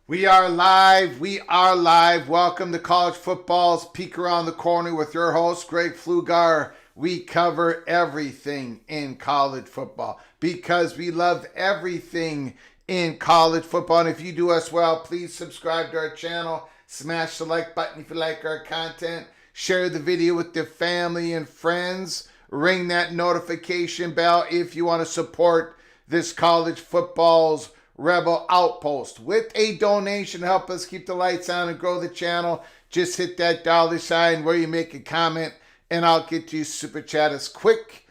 We are live. We are live. Welcome to College Football's Peek Around the Corner with your host, Greg Pflugar. We cover everything in college football because we love everything in college football. And if you do us well, please subscribe to our channel. Smash the like button if you like our content. Share the video with your family and friends. Ring that notification bell if you want to support this college football's Rebel Outpost with a donation to help us keep the lights on and grow the channel. Just hit that $sign where you make a comment and I'll get to you super chat as quick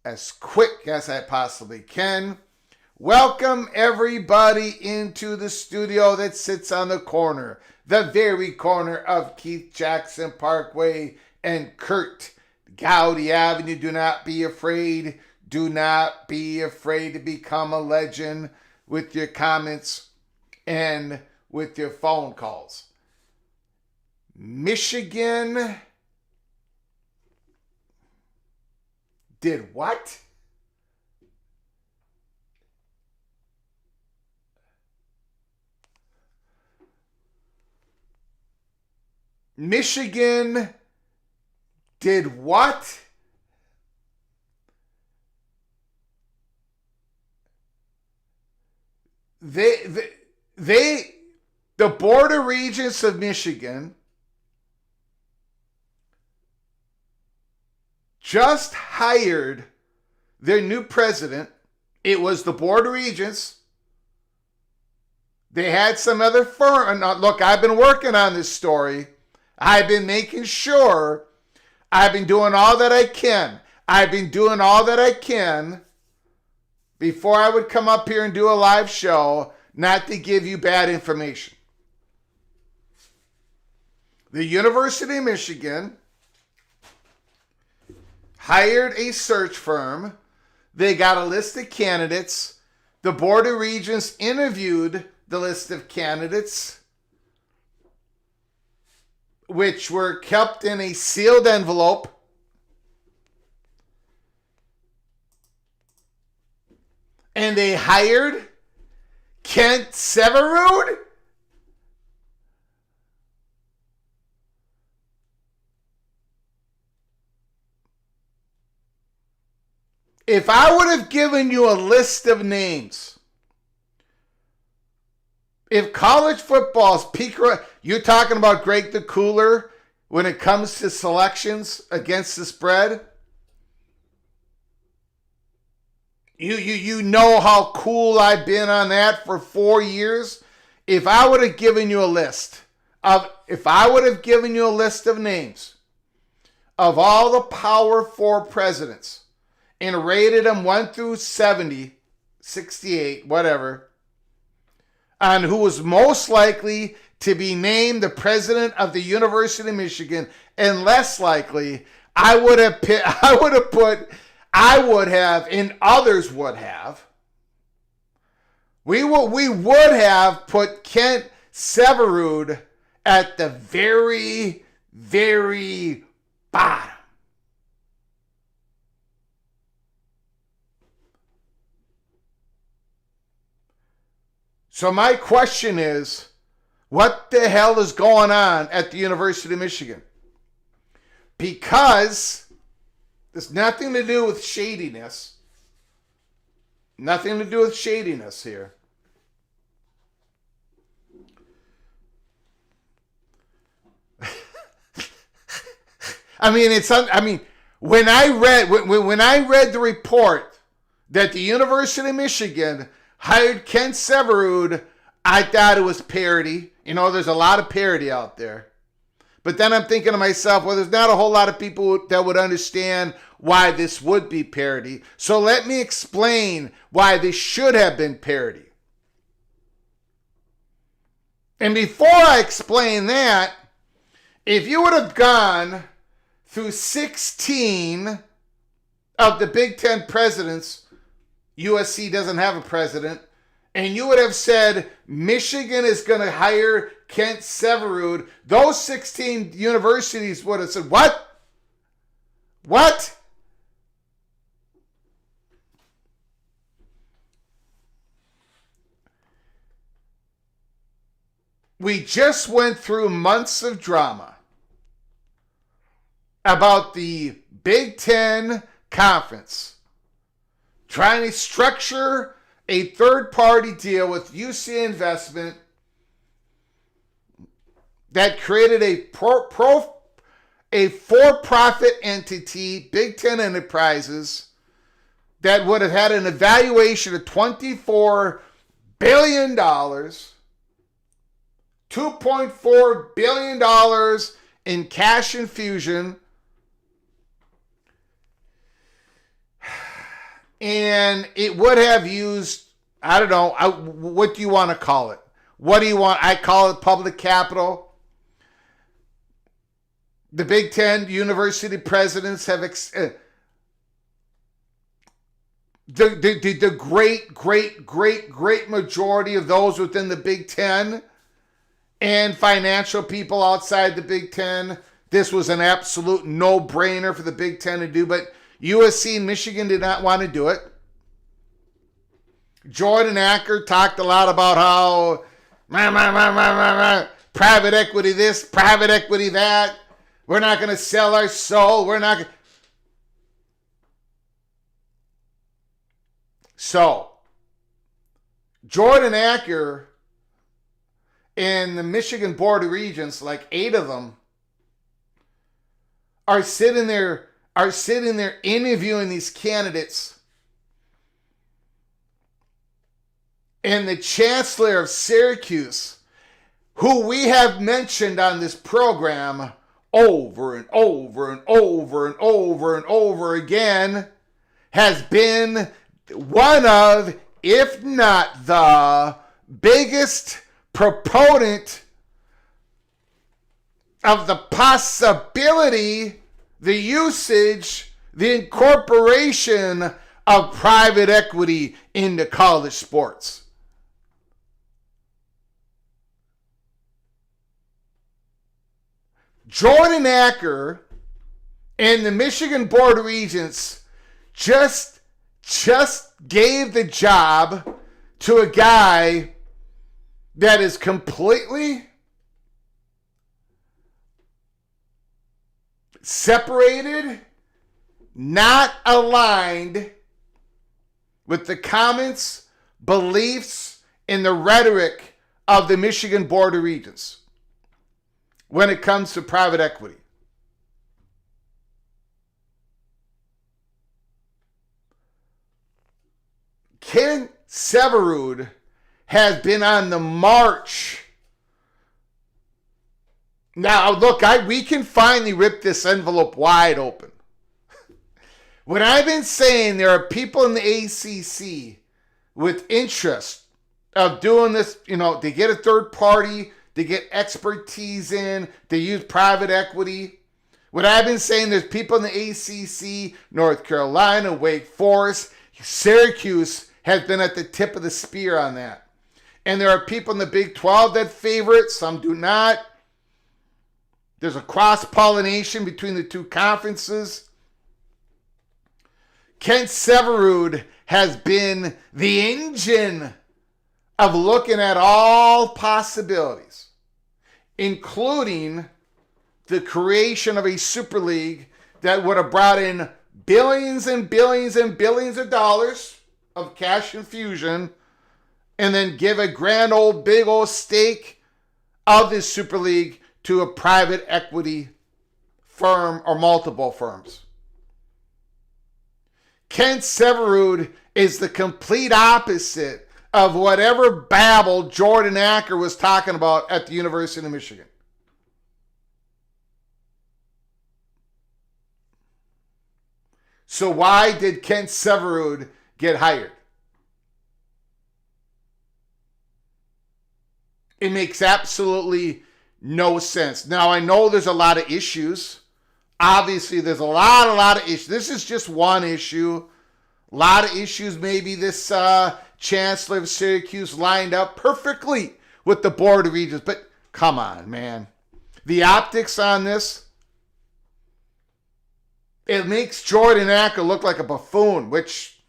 as I possibly can. Welcome everybody into the studio that sits on the corner, the very corner of Keith Jackson Parkway and Kurt Gowdy Avenue. Do not be afraid. Do not be afraid to become a legend with your comments and with your phone calls. Michigan did what? Michigan did what? The Board of Regents of Michigan just hired their new president. It was the Board of Regents. They had some other firm. Look, I've been working on this story. I've been making sure. I've been doing all that I can. Before I would come up here and do a live show, not to give you bad information. the University of Michigan hired a search firm. They got a list of candidates. The Board of Regents interviewed the list of candidates, which were kept in a sealed envelope. And they hired Kent Severud? If I would have given you a list of names, if college football's peak, you're talking about Greg the Cooler when it comes to selections against the spread. You know how cool I've been on that for 4 years. If I would have given you a list of names of all the Power 4 presidents and rated them 1 through 70, 68, whatever, on who was most likely to be named the president of the University of Michigan and less likely, I would have, and others would have, we would have put Kent Severud at the very, very bottom. So my question is, what the hell is going on at the University of Michigan? Because there's nothing to do with shadiness. Nothing to do with shadiness here. When I read the report that the University of Michigan hired Kent Severud, I thought it was parody. There's a lot of parody out there. But then I'm thinking to myself, well, there's not a whole lot of people that would understand why this would be parody. So let me explain why this should have been parody. And before I explain that, if you would have gone through 16 of the Big Ten presidents, USC doesn't have a president, and you would have said Michigan is going to hire Kent Severud, those 16 universities would have said, what? What? We just went through months of drama about the Big Ten Conference trying to structure a third-party deal with UC Investment that created a for-profit entity, Big Ten Enterprises, that would have had an evaluation of $24 billion, $2.4 billion in cash infusion, and it would have used, I don't know, what do you want to call it? What do you want? I call it public capital. The Big Ten university presidents have the great majority of those within the Big Ten and financial people outside the Big Ten. This was an absolute no-brainer for the Big Ten to do, but USC and Michigan did not want to do it. Jordan Acker talked a lot about how private equity this, private equity that. We're not going to sell our soul. We're not going to. So, Jordan Acker and the Michigan Board of Regents, like 8 of them, are sitting there interviewing these candidates. And the Chancellor of Syracuse, who we have mentioned on this program over and over and over and over and over again, has been one of, if not the biggest proponent of the possibility, the usage, the incorporation of private equity into college sports. Jordan Acker and the Michigan Board of Regents just gave the job to a guy that is completely separated, not aligned with the comments, beliefs, and the rhetoric of the Michigan Board of Regents when it comes to private equity. Ken Severud has been on the march. Now, look, we can finally rip this envelope wide open. When I've been saying there are people in the ACC with interest of doing this, they get a third party, they get expertise in, they use private equity. When I've been saying there's people in the ACC, North Carolina, Wake Forest, Syracuse has been at the tip of the spear on that. And there are people in the Big 12 that favor it, some do not. There's a cross-pollination between the two conferences. Kent Severud has been the engine of looking at all possibilities, including the creation of a super league that would have brought in billions and billions and billions of dollars of cash infusion, and then give a big old stake of this super league to a private equity firm or multiple firms. Kent Severud is the complete opposite of whatever babble Jordan Acker was talking about at the University of Michigan. So why did Kent Severud get hired? It makes absolutely no sense. Now, I know there's a lot of issues. Obviously, there's a lot of issues. This is just one issue. A lot of issues. Maybe this Chancellor of Syracuse lined up perfectly with the Board of Regents. But come on, man. The optics on this, it makes Jordan Acker look like a buffoon, which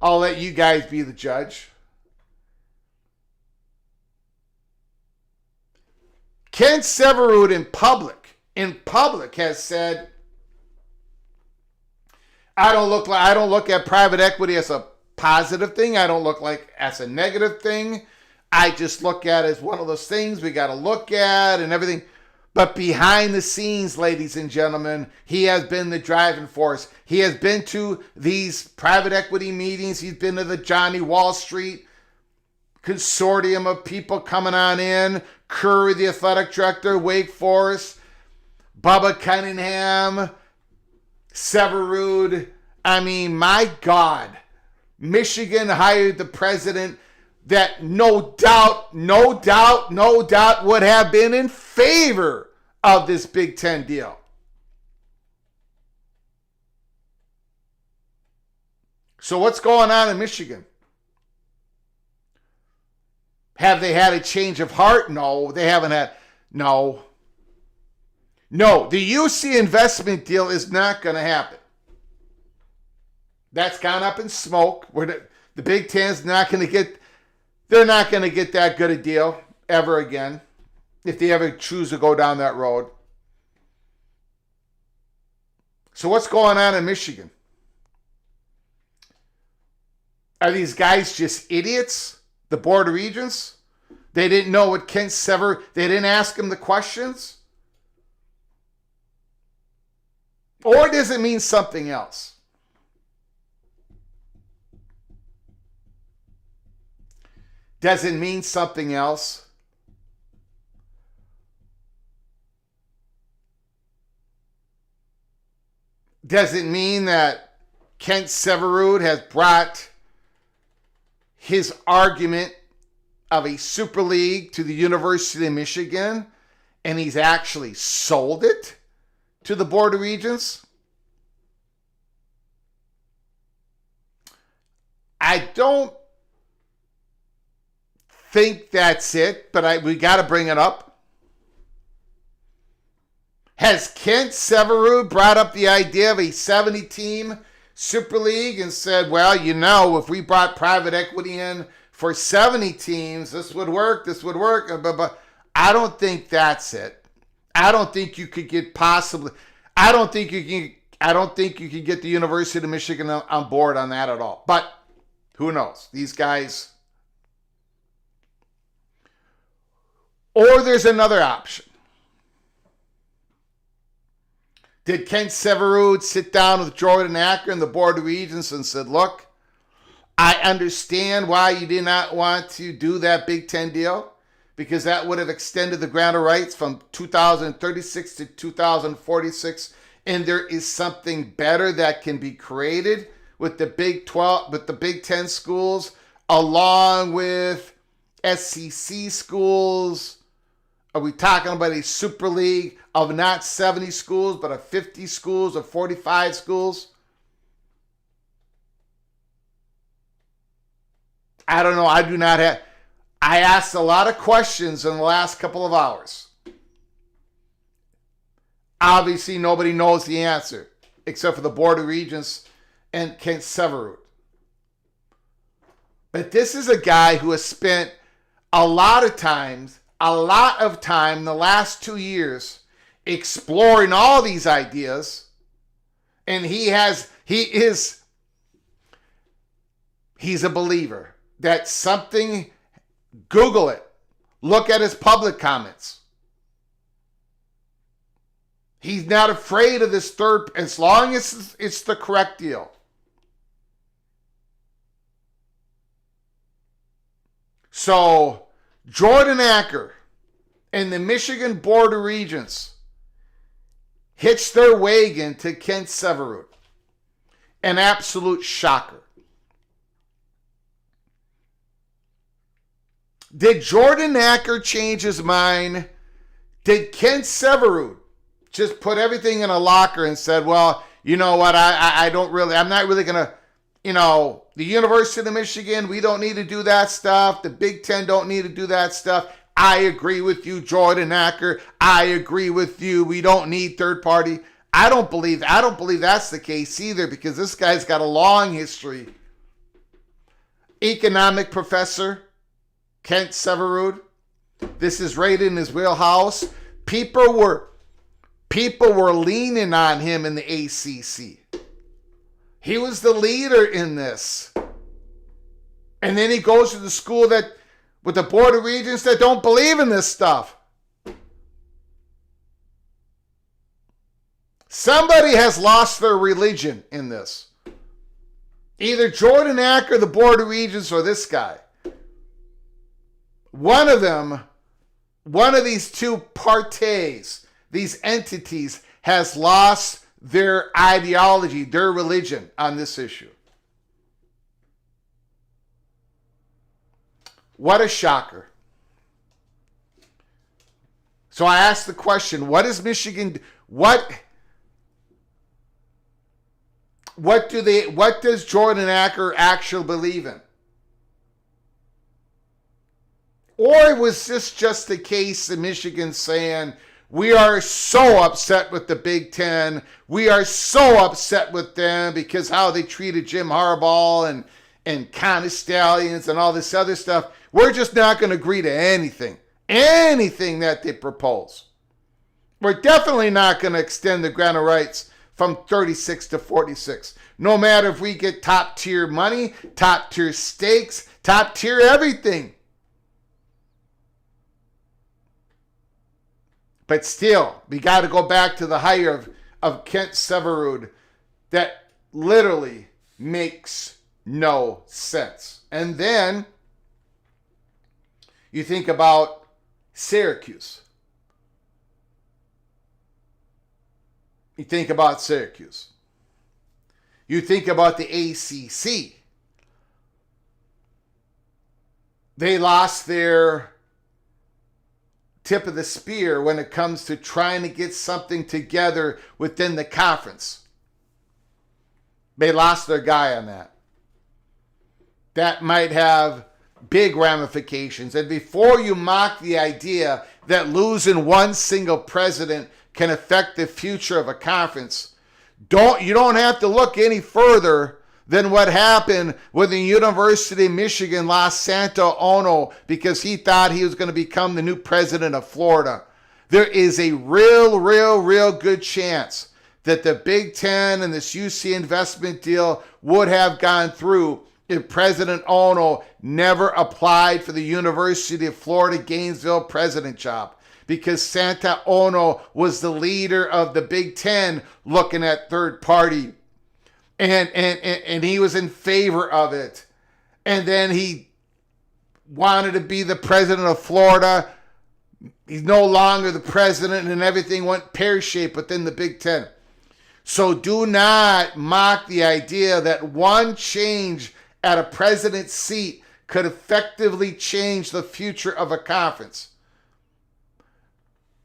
I'll let you guys be the judge. Ken Severud in public has said, I don't look at private equity as a positive thing. I don't look like as a negative thing. I just look at it as one of those things we got to look at and everything. But behind the scenes, ladies and gentlemen, he has been the driving force. He has been to these private equity meetings. He's been to the Johnny Wall Street consortium of people coming on in. Curry, the athletic director, Wake Forest, Bubba Cunningham, Severud. I mean, my God. Michigan hired the president that no doubt would have been in favor of this Big Ten deal. So what's going on in Michigan? Have they had a change of heart? No, they haven't had. No, the UC investment deal is not going to happen. That's gone up in smoke. The Big Ten's not going to get. They're not going to get that good a deal ever again if they ever choose to go down that road. So what's going on in Michigan? Are these guys just idiots? The Board of Regents? They didn't know what Kent Severud, they didn't ask him the questions? Or does it mean something else? Does it mean something else? Does it mean that Kent Severud has brought his argument of a super league to the University of Michigan and he's actually sold it to the Board of Regents? I don't think that's it, but we got to bring it up. Has Kent Severud brought up the idea of a 70-team Super League and said, well, if we brought private equity in for 70 teams, this would work, but I don't think that's it. I don't think you could get I don't think you can get the University of Michigan on board on that at all. But who knows? These guys. Or there's another option. Did Kent Severud sit down with Jordan Acker and the Board of Regents and said, look, I understand why you did not want to do that Big Ten deal, because that would have extended the grant of rights from 2036 to 2046, and there is something better that can be created with the Big 12, with the Big Ten schools, along with SEC schools. Are we talking about a Super League of not 70 schools, but of 50 schools, of 45 schools? I don't know. I asked a lot of questions in the last couple of hours. Obviously, nobody knows the answer, except for the Board of Regents and Kent Severud. But this is a guy who has spent a lot of time in the last 2 years exploring all these ideas, and he's a believer that something. Google it, look at his public comments. He's not afraid of this third, as long as it's the correct deal. So Jordan Acker and the Michigan Board of Regents hitched their wagon to Kent Severud. An absolute shocker. Did Jordan Acker change his mind? Did Kent Severud just put everything in a locker and said, well, you know what, I'm not really going to, the University of Michigan, we don't need to do that stuff. The Big Ten don't need to do that stuff. I agree with you, Jordan Acker. I agree with you. We don't need third party. I don't believe that's the case either, because this guy's got a long history. Economic professor, Kent Severud. This is right in his wheelhouse. People were leaning on him in the ACC. He was the leader in this. And then he goes to the school with the Board of Regents that don't believe in this stuff. Somebody has lost their religion in this. Either Jordan Acker, the Board of Regents, or this guy. One of these two parties, these entities, has lost their ideology, their religion on this issue. What a shocker. So I asked the question, what is Michigan, what does Jordan Acker actually believe in? Or was this just the case in Michigan saying, we are so upset with the Big Ten, we are so upset with them because how they treated Jim Harbaugh and Connie Stallions and all this other stuff. We're just not going to agree to anything that they propose. We're definitely not going to extend the grant of rights from 36 to 46. No matter if we get top tier money, top tier stakes, top tier everything. But still, we got to go back to the hire of Kent Severud that literally makes no sense. And then you think about Syracuse. You think about Syracuse. You think about the ACC. They lost their tip of the spear when it comes to trying to get something together within the conference. They lost their guy on that. That might have big ramifications. And before you mock the idea that losing one single president can affect the future of a conference, you don't have to look any further than what happened when the University of Michigan lost Santa Ono because he thought he was going to become the new president of Florida. There is a real good chance that the Big Ten and this UC investment deal would have gone through if President Ono never applied for the University of Florida Gainesville president job, because Santa Ono was the leader of the Big Ten looking at third party. And he was in favor of it. And then he wanted to be the president of Florida. He's no longer the president, and everything went pear-shaped within the Big Ten. So do not mock the idea that one change at a president's seat could effectively change the future of a conference.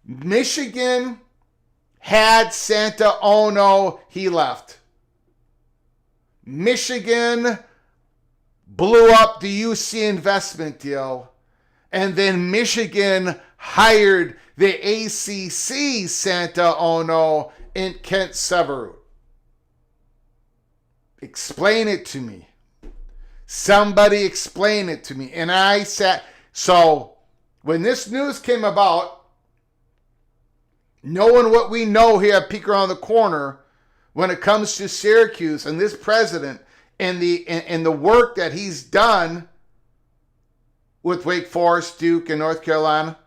Michigan had Santa Ono, he left. Michigan blew up the UC investment deal, and then Michigan hired the ACC Santa Ono in Kent Severu. Explain it to me. Somebody explain it to me. And I sat, so when this news came about, knowing what we know here at Peek Around the Corner, when it comes to Syracuse and this president and the work that he's done with Wake Forest, Duke, and North Carolina,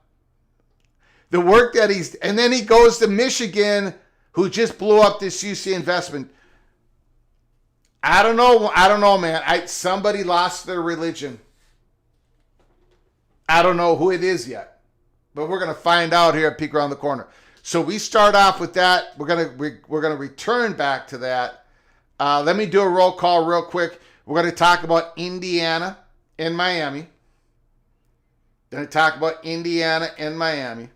the work that and then he goes to Michigan, who just blew up this UC investment. I don't know, man. Somebody lost their religion. I don't know who it is yet, but we're gonna find out here at Peek Around the Corner. So we start off with that. We're gonna return back to that. Let me do a roll call real quick. We're gonna talk about Indiana and Miami. Gonna talk about Indiana and Miami.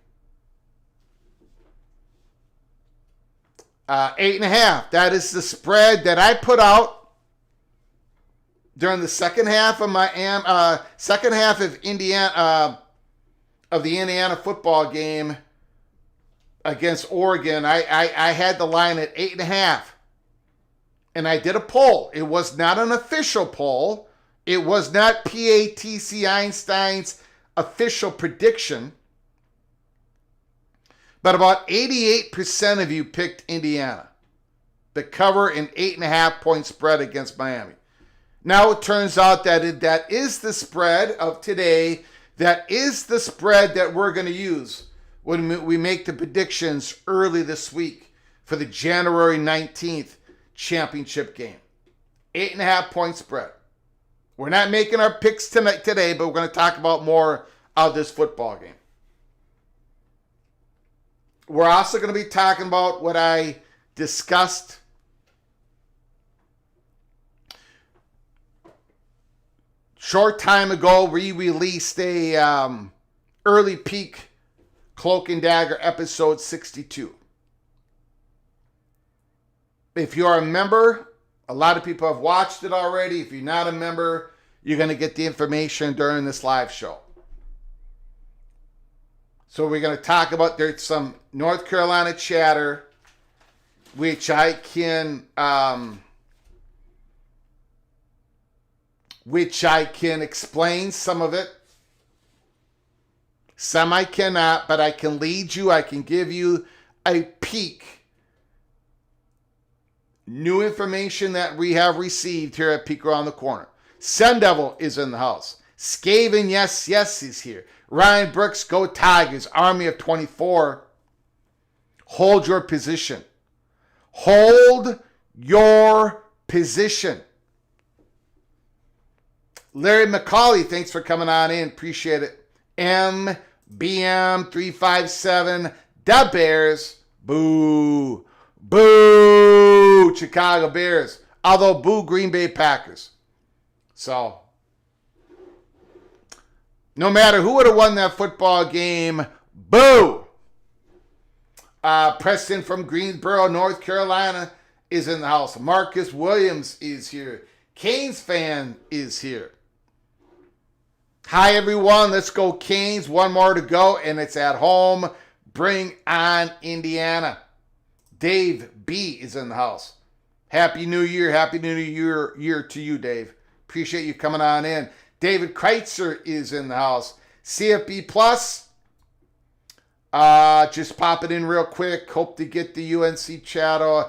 8.5. That is the spread that I put out during the second half of Indiana of the Indiana football game against Oregon. I had the line at 8.5, and I did a poll. It was not an official poll. It was not PATC Einstein's official prediction. But about 88% of you picked Indiana to cover an 8.5 point spread against Miami. Now it turns out that that is the spread of today. That is the spread that we're going to use when we make the predictions early this week for the January 19th championship game. 8.5 point spread. We're not making our picks today, but we're going to talk about more of this football game. We're also going to be talking about what I discussed short time ago. We released a early peek Cloak and Dagger episode 62. If you are a member, a lot of people have watched it already. If you're not a member, you're going to get the information during this live show. So we're going to talk about, there's some North Carolina chatter, which I can explain some of it. Some I cannot, but I can lead you. I can give you a peek. New information that we have received here at Peek Around the Corner. Sun Devil is in the house. Skaven, yes, is here. Ryan Brooks, go Tigers. Army of 24. Hold your position. Hold your position. Larry McCauley, thanks for coming on in. Appreciate it. MBM357. The Bears. Boo. Boo. Chicago Bears. Although boo Green Bay Packers. So, no matter who would have won that football game, Boo! Preston from Greensboro, North Carolina is in the house. Marcus Williams is here. Canes fan is here. Hi, everyone. Let's go Canes. One more to go, and it's at home. Bring on Indiana. Dave B is in the house. Happy New Year. Happy New Year to you, Dave. Appreciate you coming on in. David Kreitzer is in the house. CFB Plus. Just pop it in real quick. Hope to get the UNC channel.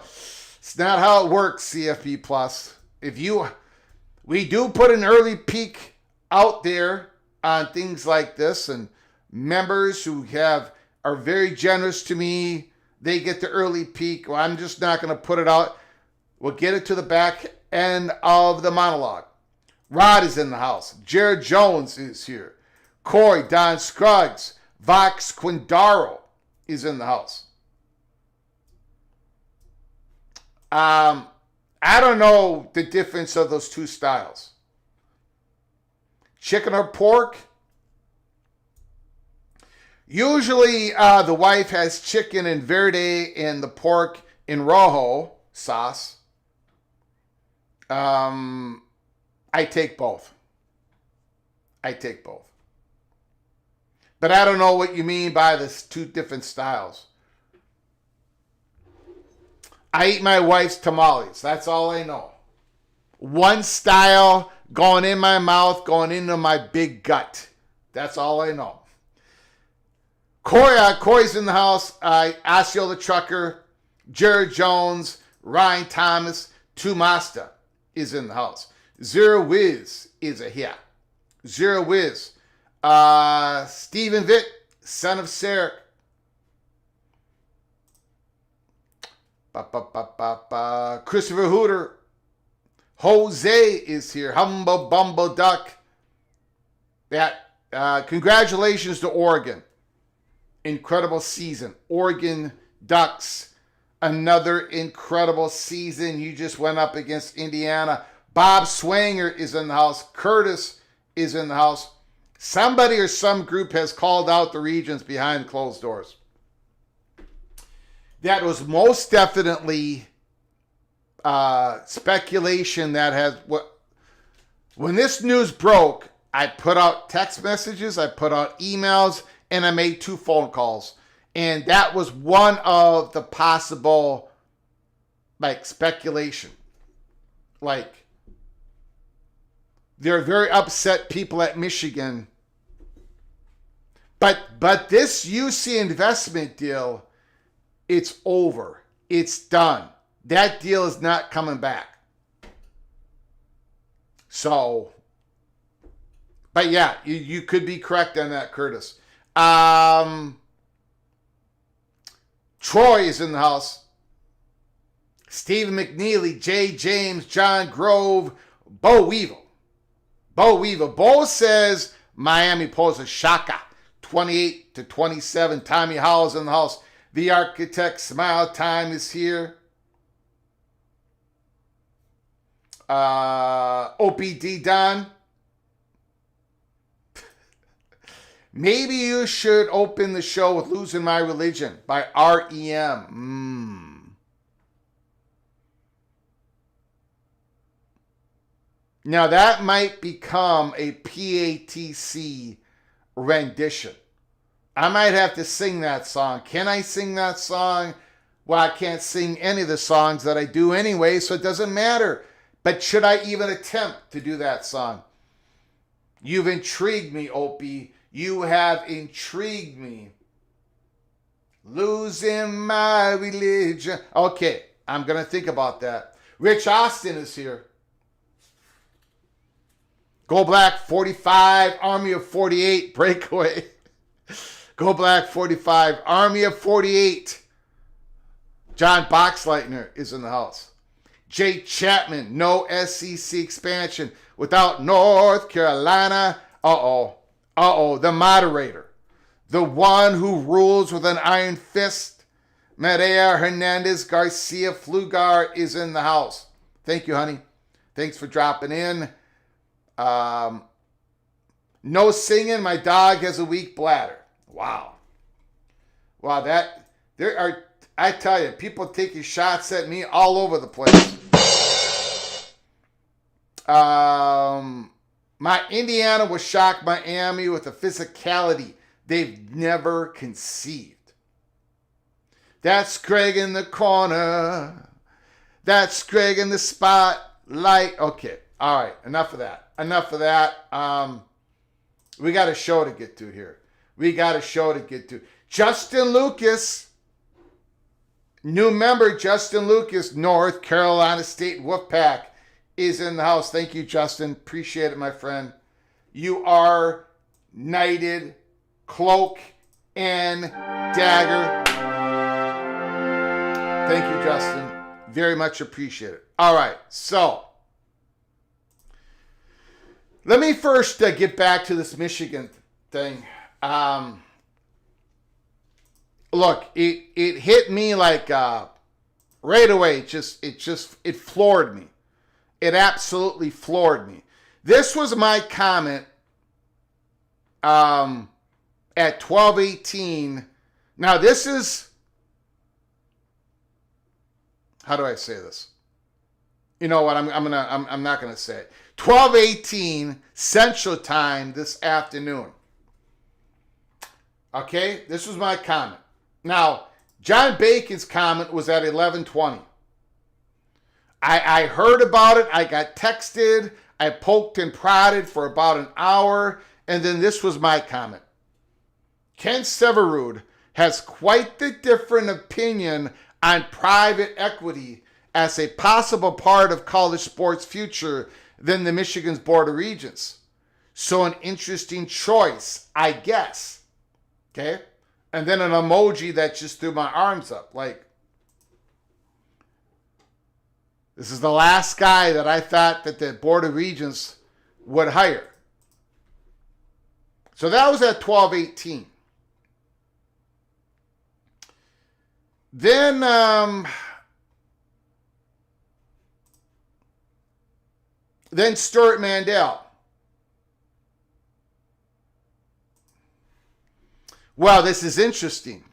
It's not how it works, CFB Plus. We do put an early peek out there on things like this, and members who are very generous to me, they get the early peek. Well, I'm just not going to put it out. We'll get it to the back end of the monologue. Rod is in the house. Jared Jones is here. Corey, Don Scruggs, Vox Quindaro is in the house. I don't know the difference of those two styles. Chicken or pork? Usually the wife has chicken in verde and the pork in rojo sauce. I take both. But I don't know what you mean by this two different styles. I eat my wife's tamales. That's all I know. One style going in my mouth, going into my big gut. That's all I know. Corey's in the house. Asio the Trucker, Jared Jones, Ryan Thomas, Tumasta is in the house. Zero Wiz is here. Zero Wiz. Stephen Vitt, son of Sarah. Christopher Hooter. Jose is here. Humble Bumble Duck. Congratulations to Oregon. Incredible season. Oregon Ducks. Another incredible season. You just went up against Indiana. Bob Swanger is in the house. Curtis is in the house. Somebody or some group has called out the regions behind closed doors. That was most definitely speculation that has... When this news broke, I put out text messages, I put out emails, and I made 2 phone calls. And that was one of the possible, speculation. They're very upset people at Michigan. But this UC investment deal, it's over. It's done. That deal is not coming back. So, but yeah, you could be correct on that, Curtis. Troy is in the house. Stephen McNeely, Jay James, John Grove, Bo Weevil. Bo says Miami poses Shaka. 28-27. Tommy Howell's in the house. The Architect Smile Time is here. OPD Don. Maybe you should open the show with Losing My Religion by REM. Now that might become a PATC rendition. I might have to sing that song. Can I sing that song? Well, I can't sing any of the songs that I do anyway, so it doesn't matter. But should I even attempt to do that song? You've intrigued me, Opie. You have intrigued me. Losing my religion. Okay, I'm going to think about that. Rich Austin is here. Go Black 45, Army of 48, breakaway. Go Black 45, Army of 48. John Boxleitner is in the house. Jay Chapman, no SEC expansion without North Carolina. The moderator. The one who rules with an iron fist. Medea Hernandez Garcia Flugar is in the house. Thank you, honey. Thanks for dropping in. No singing. My dog has a weak bladder. Wow. Wow, I tell you, people taking shots at me all over the place. My Indiana was shocked Miami with a physicality they've never conceived. That's Greg in the corner. That's Greg in the spotlight. Okay, all right, enough of that. We got a show to get to here. Justin Lucas, new member Justin Lucas, North Carolina State Wolfpack, is in the house. Thank you, Justin. Appreciate it, my friend. You are knighted, cloak, and dagger. Thank you, Justin. Very much appreciate it. All right, so let me first get back to this Michigan thing. Look, it hit me like right away. It floored me. It absolutely floored me. This was my comment at 12:18. Now this is, how do I say this? You know what? I'm not gonna say it. 12:18 Central Time this afternoon. Okay, this was my comment. Now, John Bacon's comment was at 11:20. I heard about it. I got texted. I poked and prodded for about an hour, and then this was my comment. Ken Severud has quite the different opinion on private equity as a possible part of college sports future than the Michigan's Board of Regents. So an interesting choice, I guess. Okay? And then an emoji that just threw my arms up. Like, this is the last guy that I thought that the Board of Regents would hire. So that was at 12:18. Then Stuart Mandel. Well, this is interesting.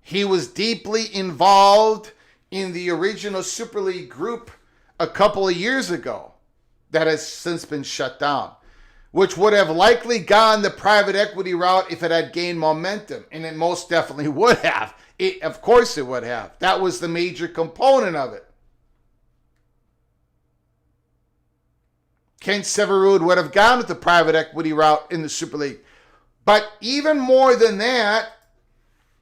He was deeply involved in the original Super League group a couple of years ago that has since been shut down, which would have likely gone the private equity route if it had gained momentum, and it most definitely would have. Of course it would have. That was the major component of it. Ken Severud would have gone with the private equity route in the Super League. But even more than that,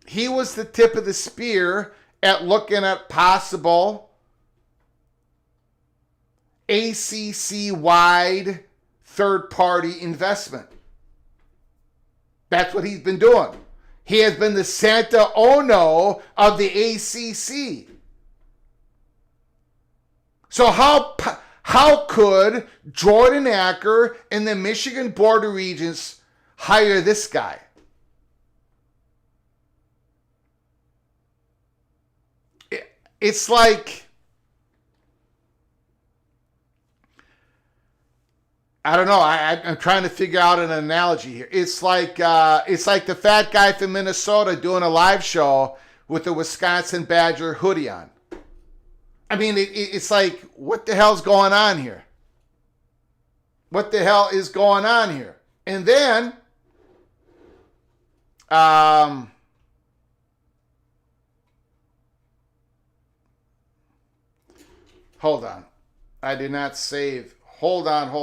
he was the tip of the spear at looking at possible ACC-wide third-party investment. That's what he's been doing. He has been the Santa Ono of the ACC. So how could Jordan Acker and the Michigan Board of Regents hire this guy? It's like, I don't know. I'm trying to figure out an analogy here. It's like the fat guy from Minnesota doing a live show with the Wisconsin Badger hoodie on. I mean, it's like, what the hell's going on here? What the hell is going on here? And then, hold on. I did not save. Hold on.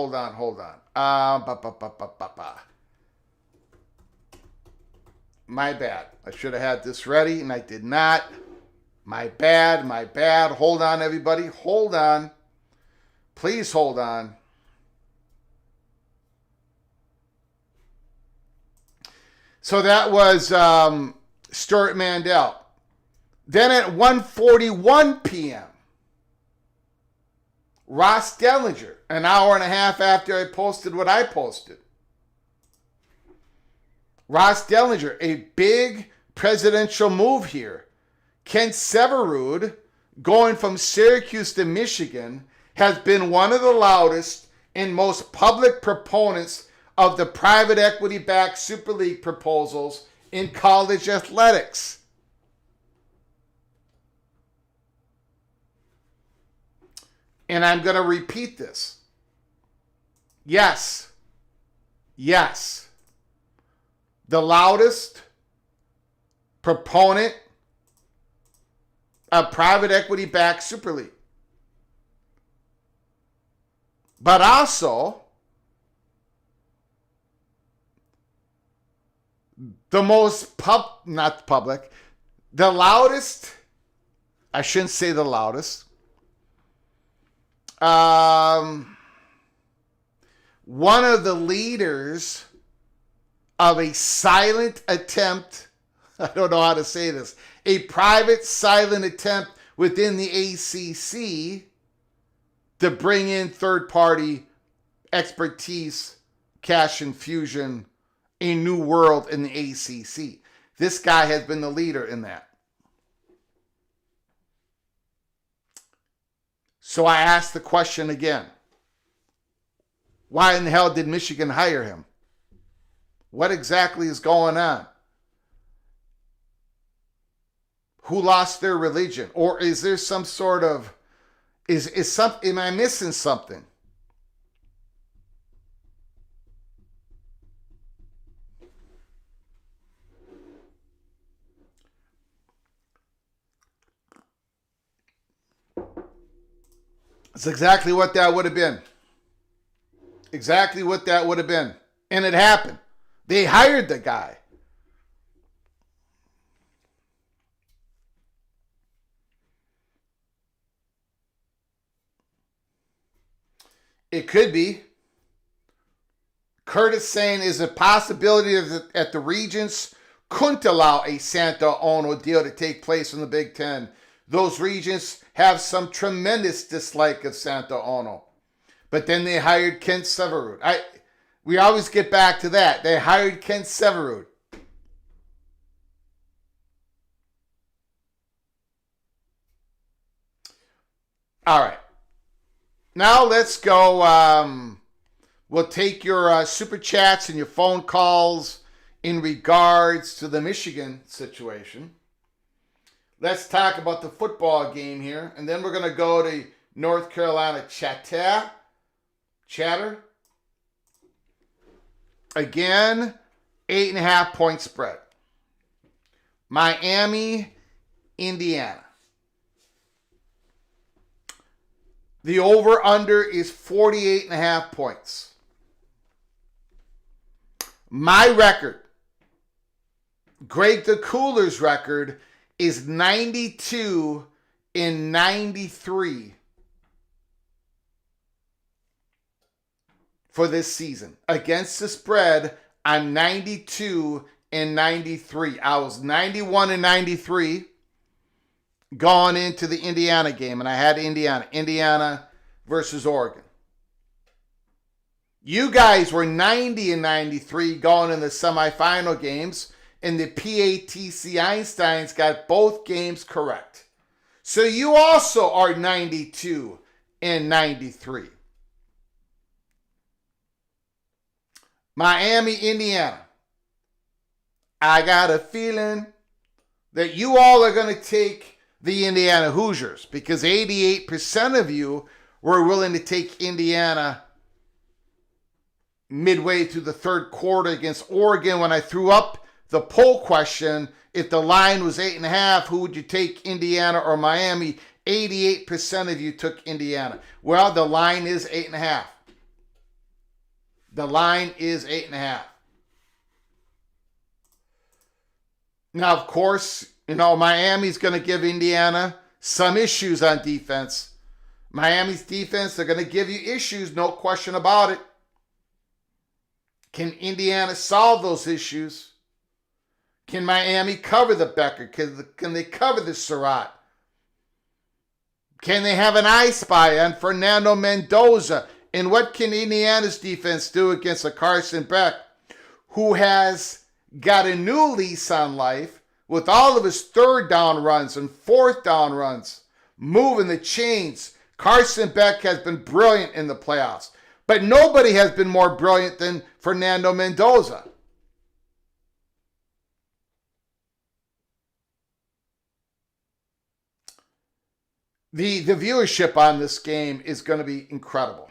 My bad. I should have had this ready, and I did not. My bad. Hold on, everybody. Hold on. Please hold on. So that was Stuart Mandel. Then at 1:41 p.m., Ross Dellinger, an hour and a half after I posted what I posted. Ross Dellinger, a big presidential move here. Ken Severud, going from Syracuse to Michigan, has been one of the loudest and most public proponents of the private equity-backed Super League proposals in college athletics. And I'm going to repeat this. Yes, the loudest proponent of private equity-backed Super League. But also, the most the loudest, I shouldn't say the loudest, one of the leaders of a silent attempt, I don't know how to say this, a private silent attempt within the ACC to bring in third-party expertise, cash infusion, a new world in the ACC. This guy has been the leader in that. So I asked the question again. Why in the hell did Michigan hire him? What exactly is going on? Who lost their religion? Or is there some sort of, am I missing something? It's exactly what that would have been. Exactly what that would have been. And it happened. They hired the guy. It could be. Curtis saying, is a possibility that the Regents couldn't allow a Santa Ono deal to take place in the Big Ten. Those Regents have some tremendous dislike of Santa Ono. But then they hired Kent Severud. We always get back to that. They hired Kent Severud. All right. Now let's go. We'll take your super chats and your phone calls in regards to the Michigan situation. Let's talk about the football game here. And then we're going to go to North Carolina chatter. Again, 8.5 point spread. Miami, Indiana. The over-under is 48.5 points. My record, Greg the Cooler's record, is 92-93 for this season. Against the spread, I'm 92-93. I was 91-93 going into the Indiana game, and I had Indiana versus Oregon. You guys were 90-93 going in the semifinal games, and the PATC Einsteins got both games correct. So you also are 92-93. Miami, Indiana. I got a feeling that you all are going to take the Indiana Hoosiers because 88% of you were willing to take Indiana midway through the third quarter against Oregon when I threw up the poll question. If the line was 8.5, who would you take, Indiana or Miami? 88% of you took Indiana. Well, the line is 8.5. The line is 8.5. Now, of course, Miami's going to give Indiana some issues on defense. Miami's defense, they're going to give you issues, no question about it. Can Indiana solve those issues? Can Miami cover the Becker? Can they cover the Surratt? Can they have an I spy on Fernando Mendoza? And what can Indiana's defense do against a Carson Beck who has got a new lease on life with all of his third down runs and fourth down runs, moving the chains? Carson Beck has been brilliant in the playoffs, but nobody has been more brilliant than Fernando Mendoza. The viewership on this game is going to be incredible.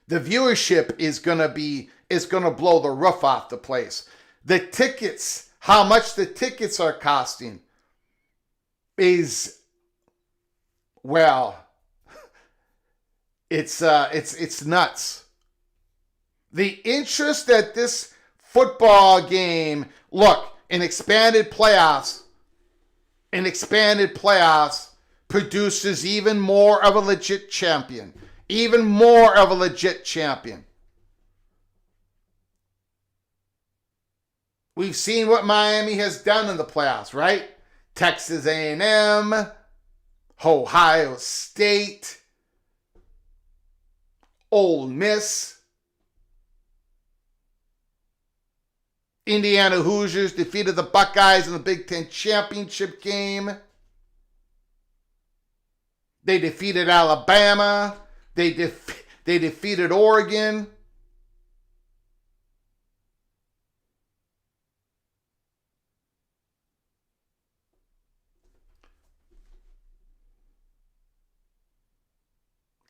The viewership is going to blow the roof off the place. The tickets, how much the tickets are costing is, well, it's nuts. The interest that this football game, look, in expanded playoffs produces even more of a legit champion. Even more of a legit champion. We've seen what Miami has done in the playoffs, right? Texas A&M, Ohio State, Ole Miss, Indiana Hoosiers defeated the Buckeyes in the Big Ten championship game. They defeated Alabama. They defeated Oregon.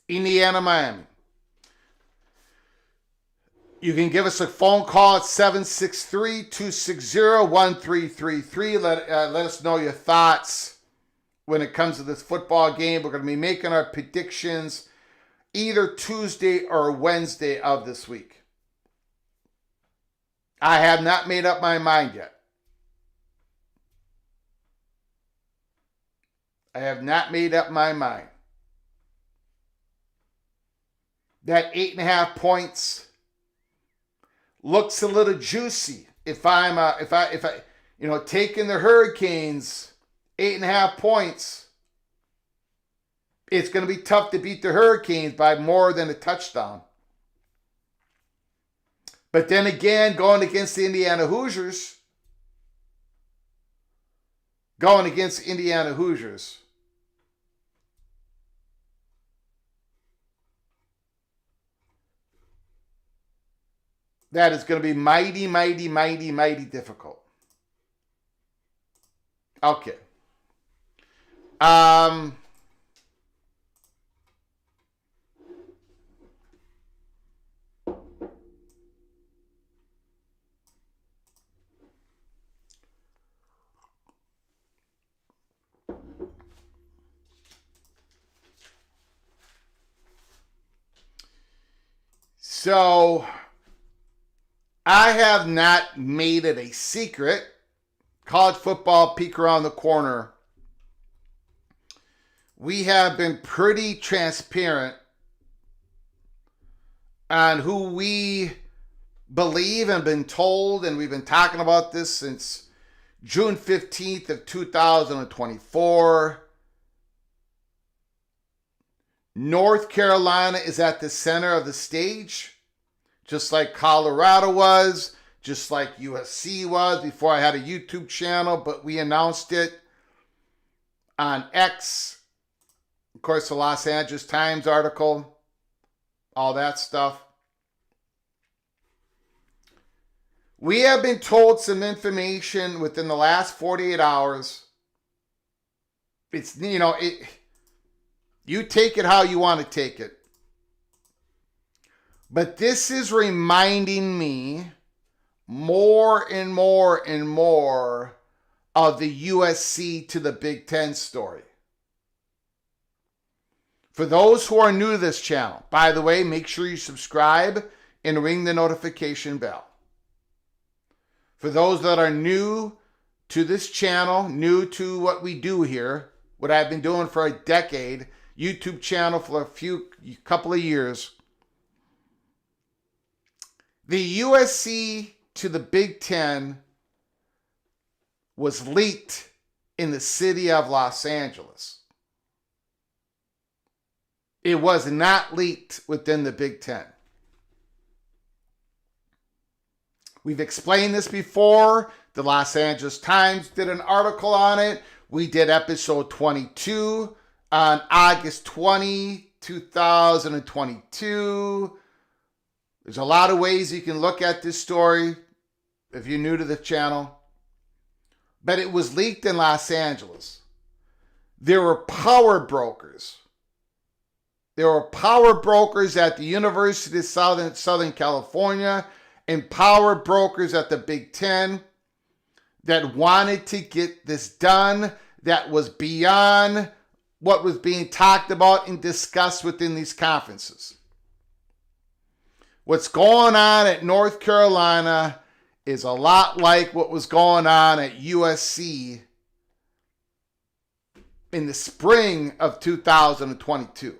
Indiana, Miami. You can give us a phone call at 763-260-1333. Let us know your thoughts when it comes to this football game. We're going to be making our predictions either Tuesday or Wednesday of this week. I have not made up my mind yet. I have not made up my mind. That 8.5 points looks a little juicy. If I taking the Hurricanes 8.5 points, it's going to be tough to beat the Hurricanes by more than a touchdown. But then again, going against the Indiana Hoosiers, that is going to be mighty, mighty, mighty, mighty difficult. Okay. So, I have not made it a secret. College football peek around the corner. We have been pretty transparent on who we believe and been told, and we've been talking about this since June 15th of 2024. North Carolina is at the center of the stage, just like Colorado was, just like USC was before I had a YouTube channel, but we announced it on X. Of course, the Los Angeles Times article, all that stuff. We have been told some information within the last 48 hours. It's, you take it how you want to take it. But this is reminding me more and more and more of the USC to the Big Ten story. For those who are new to this channel, by the way, make sure you subscribe and ring the notification bell. For those that are new to this channel, new to what we do here, what I've been doing for a decade, YouTube channel for a couple of years. The USC to the Big Ten was leaked in the city of Los Angeles. It was not leaked within the Big Ten. We've explained this before. The Los Angeles Times did an article on it. We did episode 22 on August 20, 2022. There's a lot of ways you can look at this story if you're new to the channel. But it was leaked in Los Angeles. there were power brokers. There were power brokers at the University of Southern California and power brokers at the Big Ten that wanted to get this done, that was beyond what was being talked about and discussed within these conferences. What's going on at North Carolina is a lot like what was going on at USC in the spring of 2022.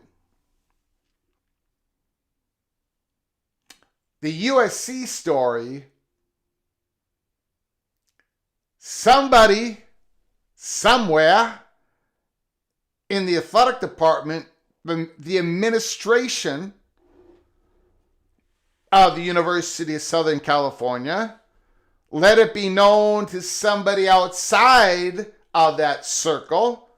The USC story, somebody, somewhere in the athletic department, the administration of the University of Southern California, let it be known to somebody outside of that circle,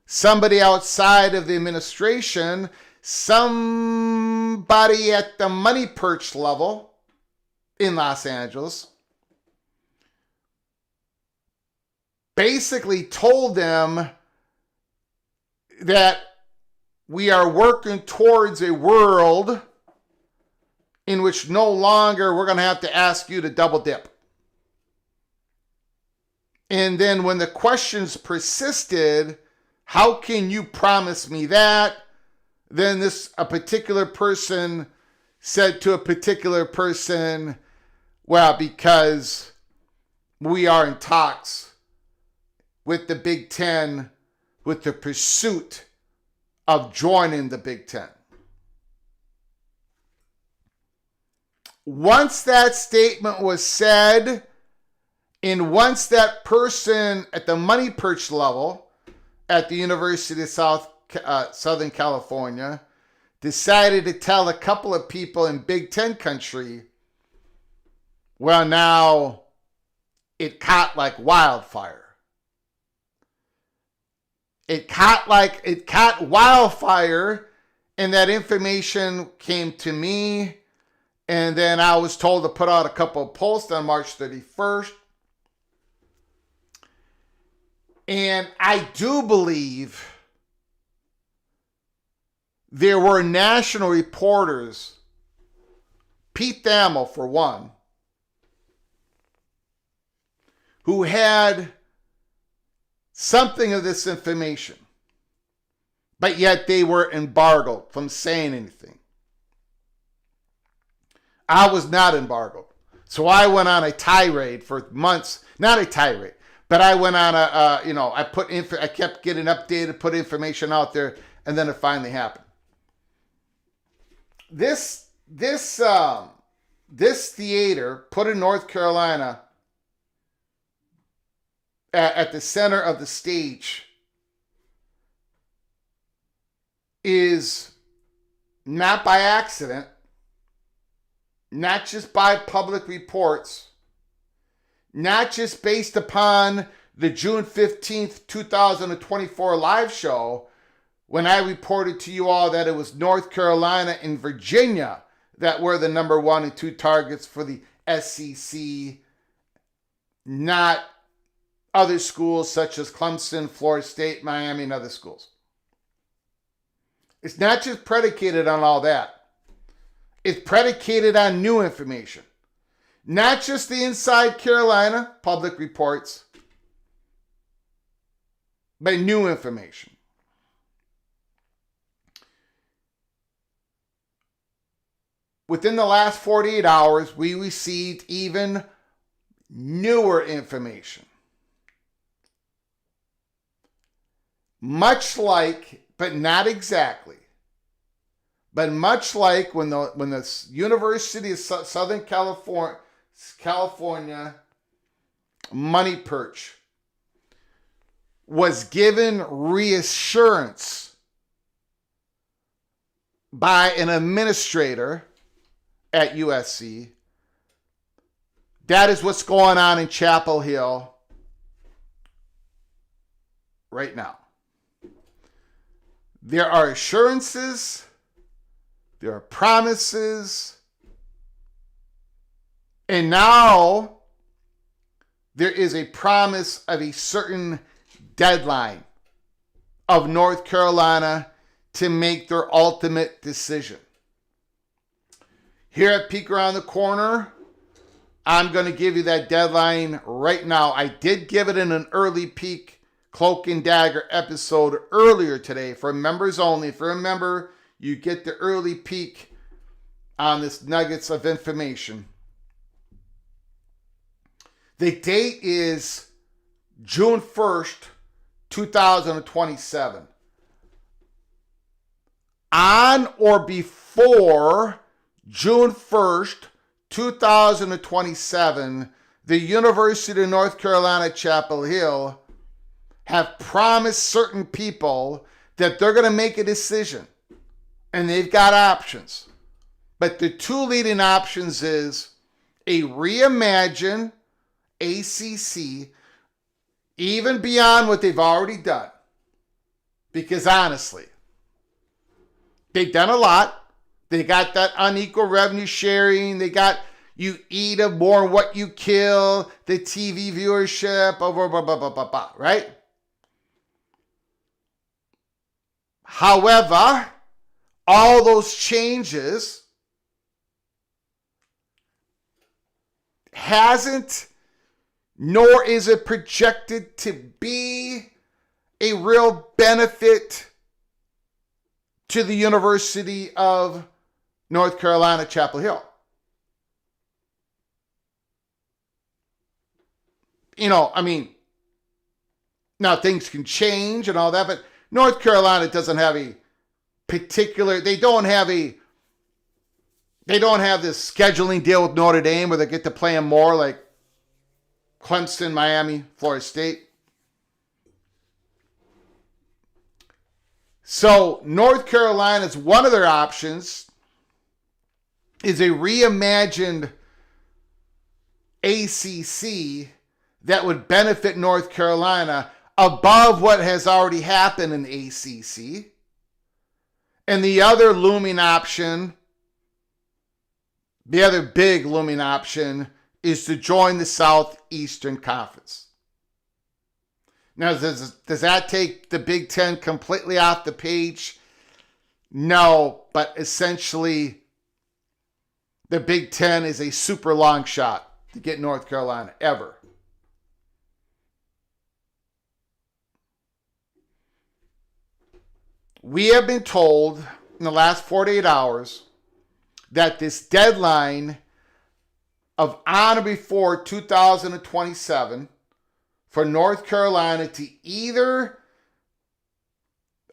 somebody outside of the administration, somebody at the money perch level in Los Angeles, basically told them that we are working towards a world in which no longer we're going to have to ask you to double dip. And then when the questions persisted, how can you promise me that? Then a particular person said to a particular person, well, because we are in talks with the Big Ten with the pursuit of joining the Big Ten. Once that statement was said, and once that person at the money perch level at the University of Southern California decided to tell a couple of people in Big Ten country, well, now it caught like wildfire. It caught wildfire, and that information came to me, and then I was told to put out a couple of posts on March 31st. And I do believe there were national reporters, Pete Thamel for one, who had something of this information, but yet they were embargoed from saying anything. I was not embargoed. So I went on a tirade for months, not a tirade, but I went on I kept getting updated, put information out there, and then it finally happened. This theater put in North Carolina at the center of the stage is not by accident, not just by public reports, not just based upon the June 15th, 2024 live show, when I reported to you all that it was North Carolina and Virginia that were the number 1 and 2 targets for the SEC, not other schools such as Clemson, Florida State, Miami, and other schools. It's not just predicated on all that. It's predicated on new information. Not just the Inside Carolina public reports, but new information. Within the last 48 hours, we received even newer information. Much like, but not exactly, but much like when the University of Southern California money perch was given reassurance by an administrator at USC. That is what's going on in Chapel Hill right now. There are assurances, there are promises, and now there is a promise of a certain deadline of North Carolina to make their ultimate decision. Here at Peek Around the Corner, I'm going to give you that deadline right now. I did give it in an early peek Cloak and Dagger episode earlier today for members only. If you're a member, you get the early peek on this nuggets of information. The date is June 1st, 2027. On or before June 1st, 2027, the University of North Carolina, Chapel Hill have promised certain people that they're going to make a decision. And they've got options. But the two leading options is a reimagined ACC, even beyond what they've already done. Because honestly, they've done a lot. They got that unequal revenue sharing. They got you eat of more what you kill, the TV viewership, right? However, all those changes hasn't, nor is it projected to be a real benefit to the University of North Carolina, Chapel Hill. You know, I mean, now things can change and all that, but North Carolina doesn't have a particular, they don't have this scheduling deal with Notre Dame where they get to play them more like Clemson, Miami, Florida State. So North Carolina's one of their options is a reimagined ACC that would benefit North Carolina above what has already happened in the ACC. And the other looming option, the other big looming option, is to join the Southeastern Conference. Now, does that take the Big Ten completely off the page? No, but essentially, the Big Ten is a super long shot to get North Carolina ever. We have been told in the last 48 hours that this deadline of on or before 2027 for North Carolina to either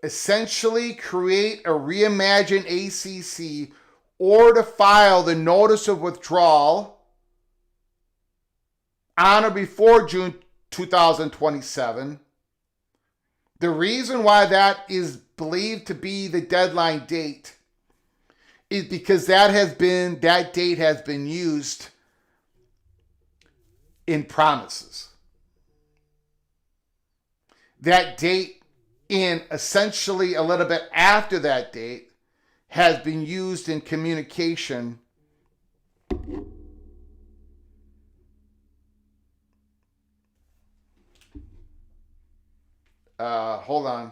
essentially create a reimagined ACC or to file the notice of withdrawal on or before June 2027. The reason why that is believed to be the deadline date is because that date has been used in promises. That date, in essentially a little bit after that date, has been used in communication hold on.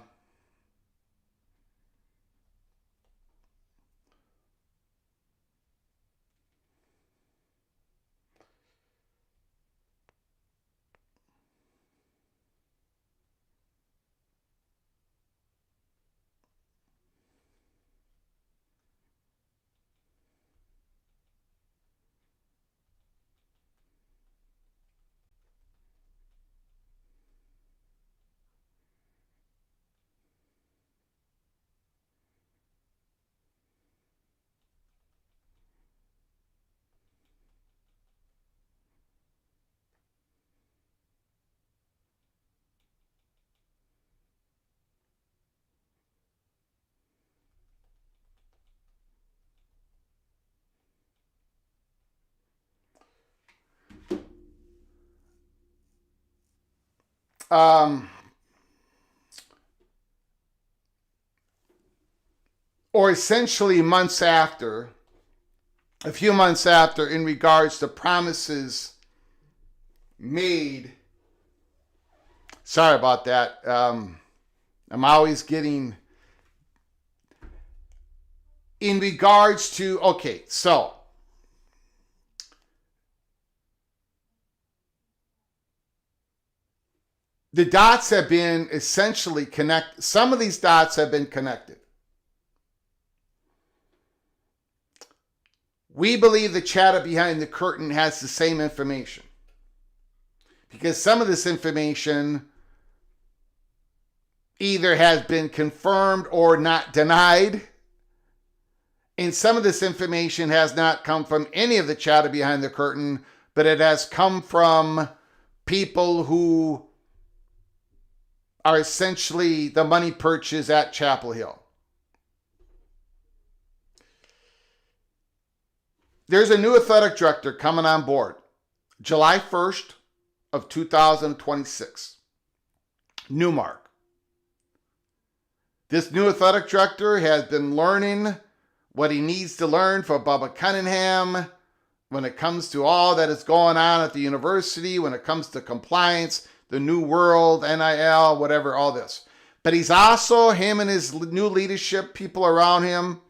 Or essentially months after, a few months after, in regards to promises made. Sorry about that. I'm always getting in regards to, okay, so the dots have been essentially connected. Some of these dots have been connected. We believe the chatter behind the curtain has the same information, because some of this information either has been confirmed or not denied, and some of this information has not come from any of the chatter behind the curtain, but it has come from people who are essentially the money perches at Chapel Hill. There's a new athletic director coming on board July 1st of 2026. Newmark. This new athletic director has been learning what he needs to learn for Bubba Cunningham when it comes to all that is going on at the university, when it comes to compliance, the new world, NIL, whatever, all this. But he's also, him and his new leadership, people around him,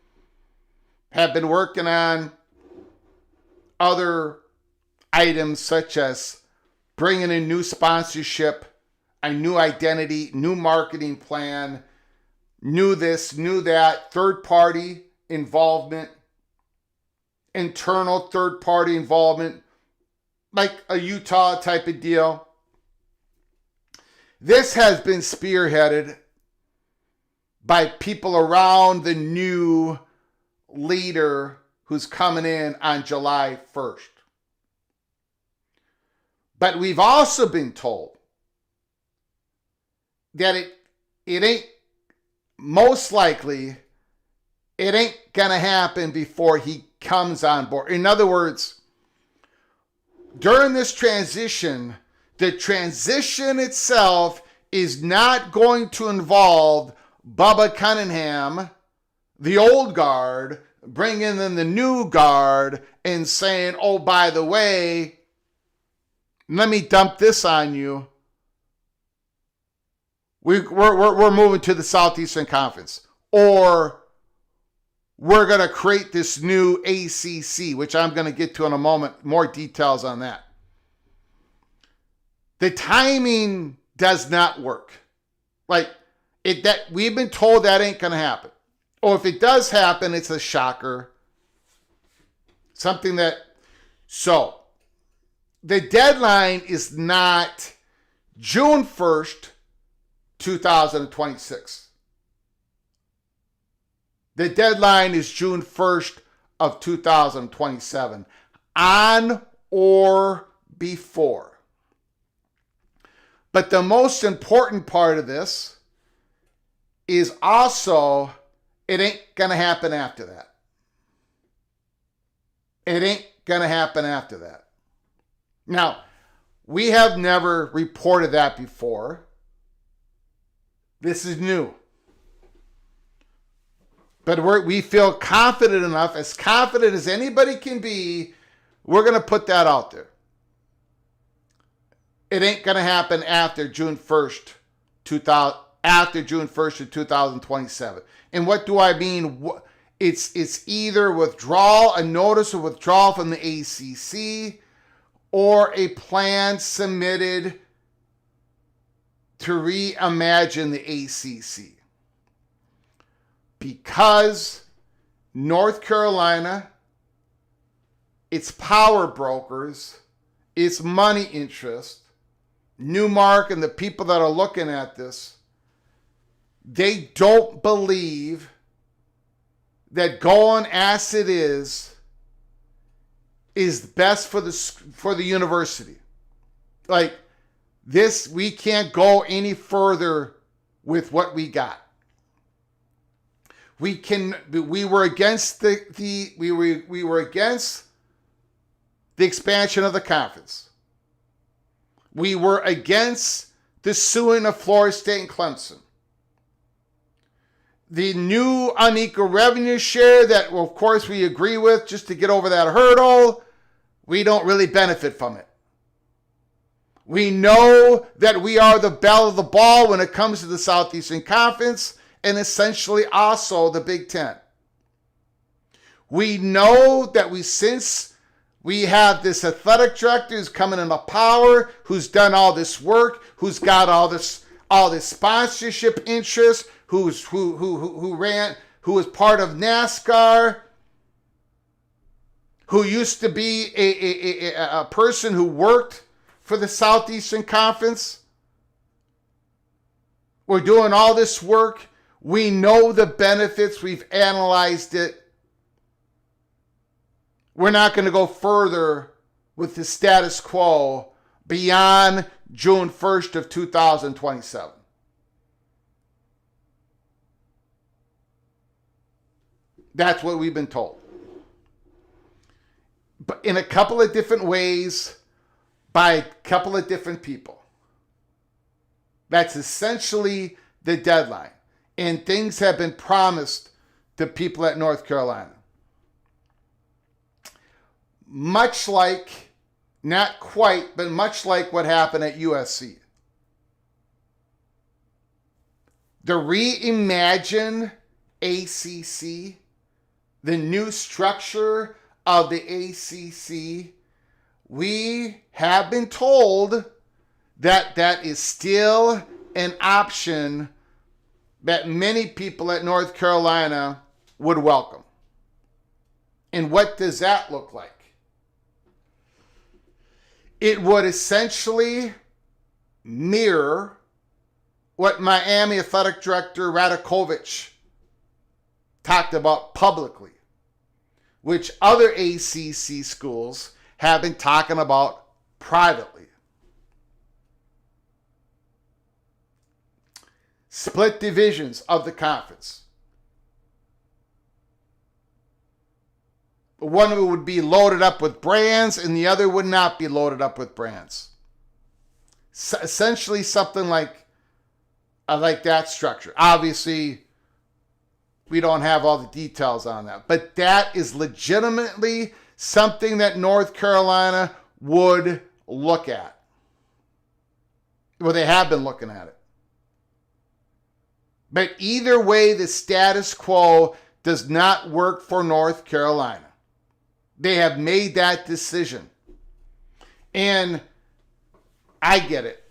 have been working on other items such as bringing in new sponsorship, a new identity, new marketing plan, new this, new that, third-party involvement, internal third-party involvement, like a Utah type of deal. This has been spearheaded by people around the new leader who's coming in on July 1st. But we've also been told that it ain't, most likely, it ain't going to happen before he comes on board. In other words, during this transition, the transition itself is not going to involve Bubba Cunningham, the old guard, bringing in the new guard and saying, oh, by the way, let me dump this on you. We're moving to the Southeastern Conference. Or we're going to create this new ACC, which I'm going to get to in a moment, more details on that. The timing does not work. Like, that we've been told that ain't going to happen. Or if it does happen, it's a shocker. Something that, so, the deadline is not June 1st, 2026. The deadline is June 1st of 2027. On or before. But the most important part of this is also, it ain't going to happen after that. It ain't going to happen after that. Now, we have never reported that before. This is new. But we feel confident enough, as confident as anybody can be, we're going to put that out there. It ain't going to happen after June 1st, after June 1st of 2027. And what do I mean? It's either withdrawal, a notice of withdrawal from the ACC, or a plan submitted to reimagine the ACC. Because North Carolina, its power brokers, its money interest, Newmark and the people that are looking at this, they don't believe that going as it is best for the university. Like this, we can't go any further with what we got. We were against we were against the expansion of the conference. We were against the suing of Florida State and Clemson. The new unequal revenue share that, well, of course, we agree with just to get over that hurdle, we don't really benefit from it. We know that we are the belle of the ball when it comes to the Southeastern Conference and essentially also the Big Ten. We know that since we have this athletic director who's coming into power, who's done all this work, who's got all this sponsorship interest, who was part of NASCAR, who used to be a person who worked for the Southeastern Conference. We're doing all this work. We know the benefits. We've analyzed it. We're not going to go further with the status quo beyond June 1st of 2027. That's what we've been told. But in a couple of different ways, by a couple of different people. That's essentially the deadline. And things have been promised to people at North Carolina. Much like, not quite, but much like what happened at USC. The reimagined ACC, the new structure of the ACC, we have been told that that is still an option that many people at North Carolina would welcome. And what does that look like? It would essentially mirror what Miami Athletic Director Radakovich talked about publicly, which other ACC schools have been talking about privately. Split divisions of the conference. One would be loaded up with brands and the other would not be loaded up with brands. Essentially something like that structure. Obviously, we don't have all the details on that, but that is legitimately something that North Carolina would look at. Well, they have been looking at it. But either way, the status quo does not work for North Carolina. They have made that decision. And I get it.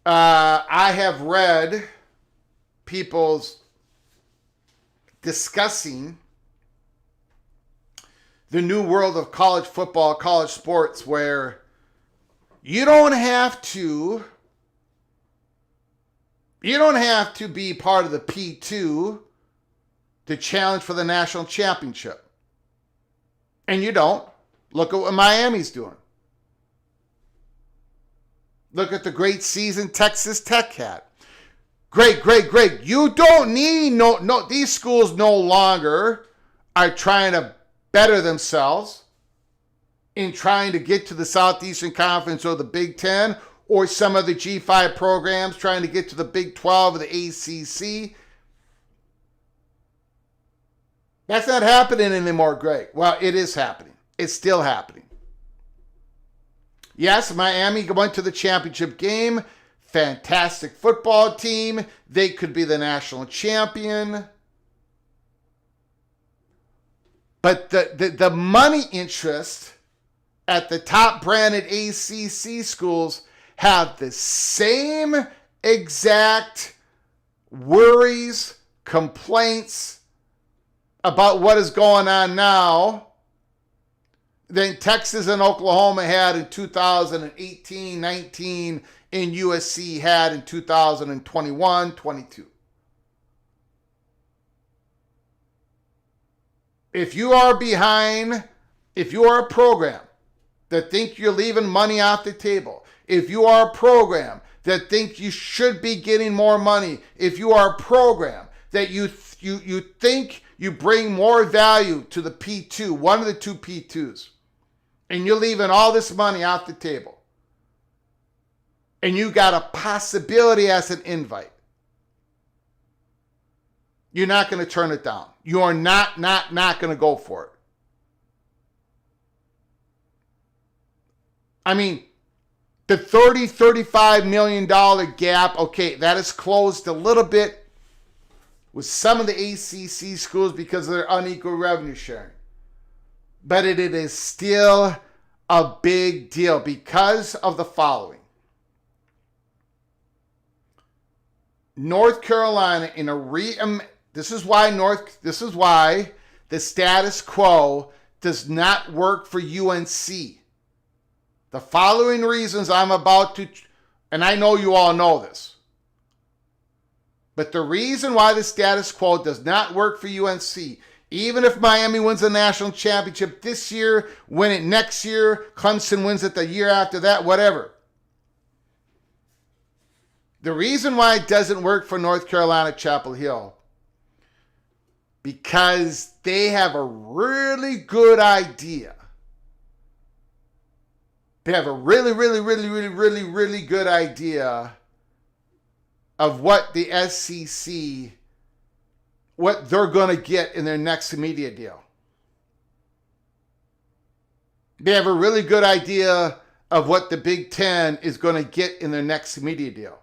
I have read people's discussing the new world of college football, college sports, where you don't have to be part of the P2 to challenge for the national championship. And you don't. Look at what Miami's doing. Look at the great season Texas Tech had. Great. You don't need these schools no longer are trying to better themselves in trying to get to the Southeastern Conference or the Big Ten or some of the G5 programs trying to get to the Big 12 or the ACC. That's not happening anymore, Greg. Well, it is happening. It's still happening. Yes, Miami went to the championship game. Fantastic football team. They could be the national champion. But the money interest at the top branded ACC schools have the same exact worries, complaints about what is going on now than Texas and Oklahoma had in 2018, 19, and USC had in 2021, 22. If you are behind, if you are a program that think you're leaving money off the table, if you are a program that think you should be getting more money, if you are a program that you think you bring more value to the P2, one of the two P2s, and you're leaving all this money off the table, and you got a possibility as an invite, you're not going to turn it down. You are not going to go for it. The $30-35 million gap, okay, that is closed a little bit with some of the ACC schools because of their unequal revenue sharing. But it is still a big deal because of the following. North Carolina this is why the status quo does not work for UNC. The following reasons I'm about to, and I know you all know this, but the reason why the status quo does not work for UNC, even if Miami wins the national championship this year, win it next year, Clemson wins it the year after that, whatever. The reason why it doesn't work for North Carolina Chapel Hill, because they have a really good idea. They have a really good idea of what the SEC, what they're going to get in their next media deal. They have a really good idea of what the Big Ten is going to get in their next media deal.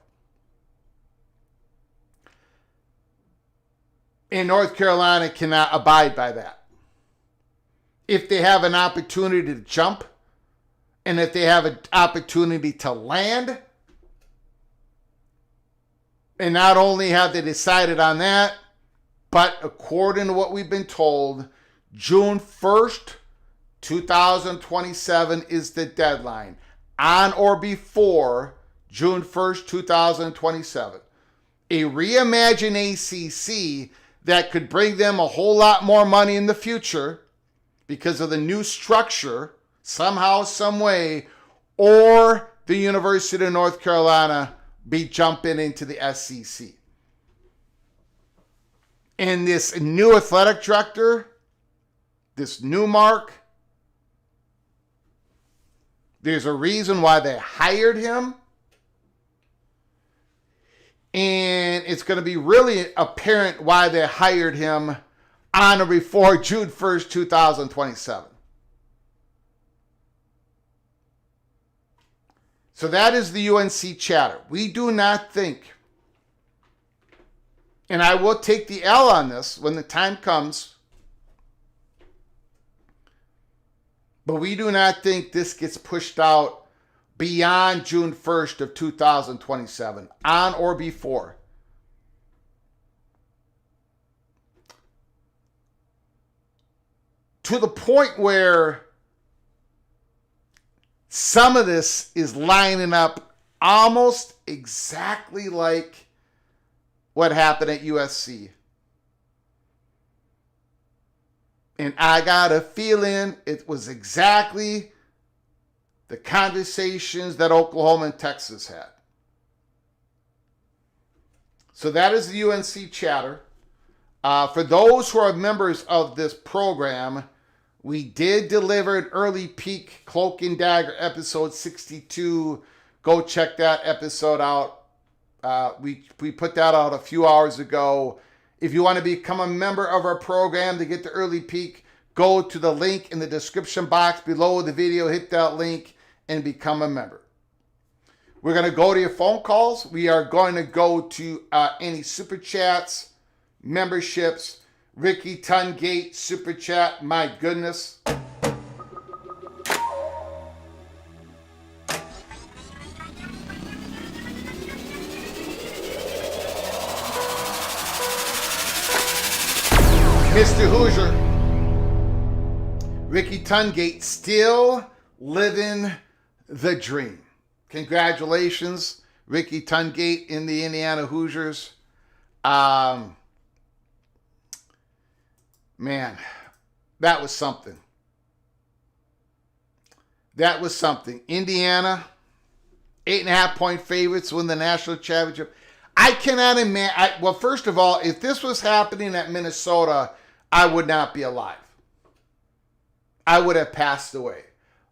And North Carolina cannot abide by that. If they have an opportunity to jump, and if they have an opportunity to land, and not only have they decided on that, but according to what we've been told, June 1st, 2027 is the deadline. On or before June 1st, 2027. A reimagined ACC that could bring them a whole lot more money in the future because of the new structure, somehow, some way, or the University of North Carolina be jumping into the SEC. And this new athletic director, this new Mark, there's a reason why they hired him. And it's going to be really apparent why they hired him on or before June 1st, 2027. So that is the UNC chatter. We do not think, and I will take the L on this when the time comes, but we do not think this gets pushed out beyond June 1st of 2027, on or before. To the point where some of this is lining up almost exactly like what happened at USC. And I got a feeling it was exactly the conversations that Oklahoma and Texas had. So that is the UNC chatter. For those who are members of this program, we did deliver an early peek Cloak and Dagger episode 62. Go check that episode out. We put that out a few hours ago. If you want to become a member of our program to get the early peek, go to the link in the description box below the video, hit that link, and become a member. We're going to go to your phone calls. We are going to go to any super chats, memberships. Ricky Tungate super chat, my goodness. Mr. Hoosier, Ricky Tungate, still living the dream. Congratulations, Ricky Tungate in the Indiana Hoosiers. Man, that was something. That was something. Indiana, 8.5-point favorites, win the national championship. I cannot imagine. Well, first of all, if this was happening at Minnesota, I would not be alive. I would have passed away.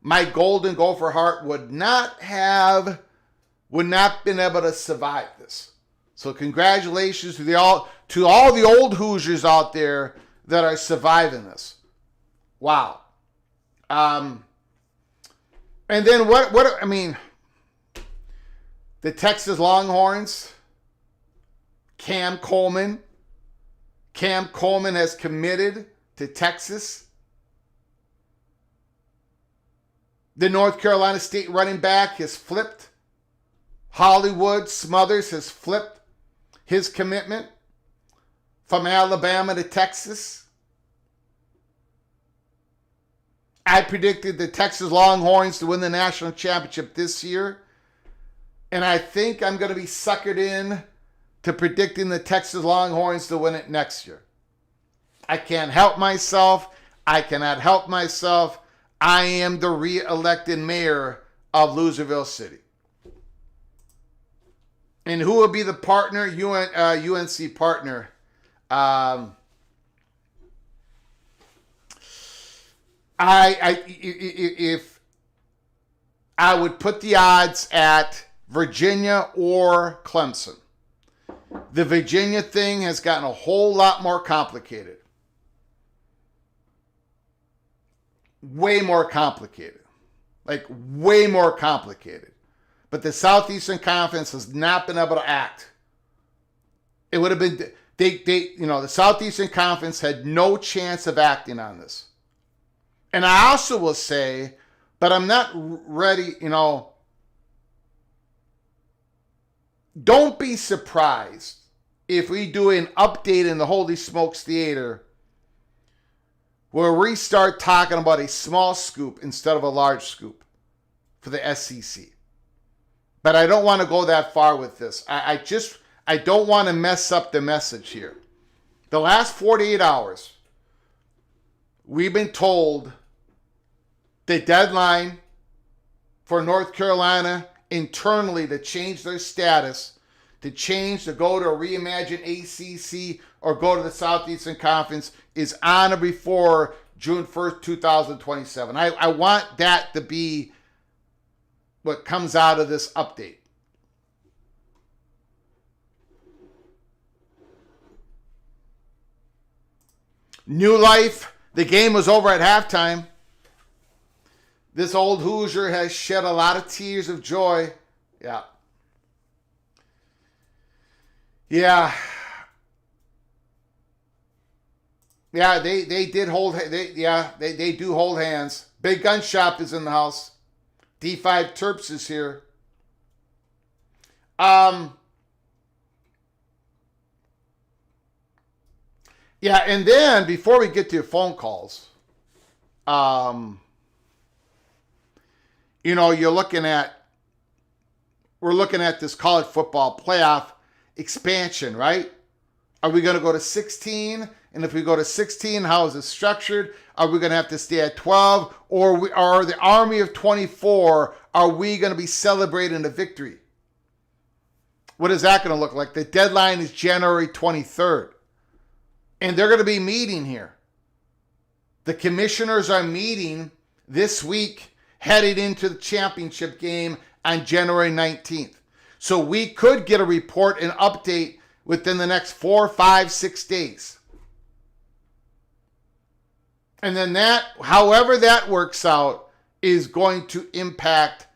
My Golden Gopher heart would not been able to survive this. So congratulations to all the old Hoosiers out there that are surviving this. Wow. And then what I mean, The Texas Longhorns, Cam Coleman. Cam Coleman has committed to Texas. The North Carolina State running back has flipped. Hollywood Smothers has flipped his commitment from Alabama to Texas. I predicted the Texas Longhorns to win the national championship this year. And I think I'm going to be suckered in to predicting the Texas Longhorns to win it next year. I can't help myself. I cannot help myself. I am the re-elected mayor of Loserville City. And who will be the partner? UNC partner. If I would put the odds at Virginia or Clemson. The Virginia thing has gotten a whole lot more complicated. Way more complicated. Like, way more complicated. But the Southeastern Conference has not been able to act. It would have been, the Southeastern Conference had no chance of acting on this. And I also will say, but I'm not ready, don't be surprised if we do an update in the Holy Smokes Theater where we start talking about a small scoop instead of a large scoop for the SEC. But I don't want to go that far with this. I don't want to mess up the message here. The last 48 hours, we've been told the deadline for North Carolina internally to change their status, to go to a reimagined ACC or go to the Southeastern Conference is on or before June 1st, 2027. I want that to be what comes out of this update. New life. The game was over at halftime. This old Hoosier has shed a lot of tears of joy. Yeah. Yeah. Yeah, they did hold, they do hold hands. Big Gun Shop is in the house. D5 Terps is here. Yeah, and then before we get to your phone calls, we're looking at this college football playoff expansion, right? Are we going to go to 16? And if we go to 16, how is it structured? Are we going to have to stay at 12? Or are the Army of 24, are we going to be celebrating a victory? What is that going to look like? The deadline is January 23rd. And they're going to be meeting here. The commissioners are meeting this week, headed into the championship game on January 19th. So we could get a report and update within the next 4, 5, 6 days. And then that, however that works out, is going to impact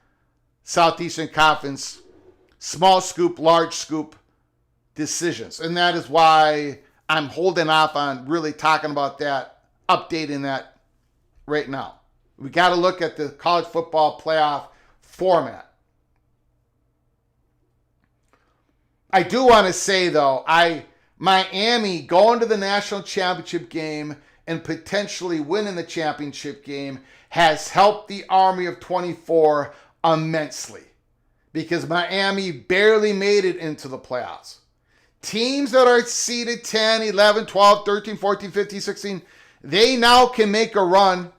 Southeastern Conference small scoop, large scoop decisions. And that is why I'm holding off on really talking about that, updating that right now. We got to look at the college football playoff format. I do want to say, though, Miami going to the national championship game and potentially winning the championship game has helped the Army of 24 immensely because Miami barely made it into the playoffs. Teams that are seeded 10, 11, 12, 13, 14, 15, 16, they now can make a run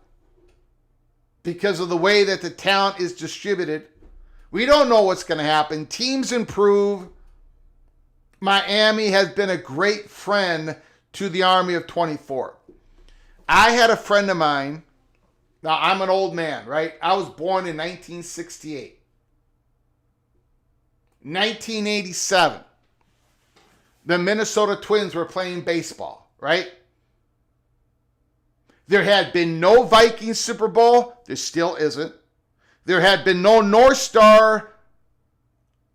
because of the way that the talent is distributed. We don't know what's going to happen. Teams improve. Miami has been a great friend to the Army of 24. I had a friend of mine. Now, I'm an old man, right? I was born in 1968. 1987. The Minnesota Twins were playing baseball, right? There had been no Vikings Super Bowl. There still isn't. There had been no North Star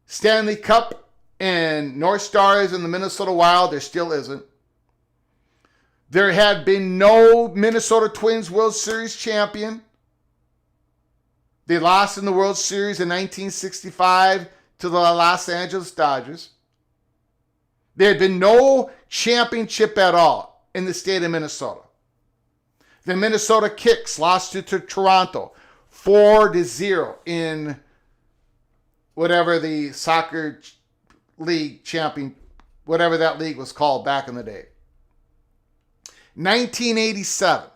Stanley Cup and North Stars and the Minnesota Wild. There still isn't. There had been no Minnesota Twins World Series champion. They lost in the World Series in 1965 to the Los Angeles Dodgers. There had been no championship at all in the state of Minnesota. The Minnesota Kicks lost to Toronto 4-0 in whatever the soccer league champion, whatever that league was called back in the day. 1987,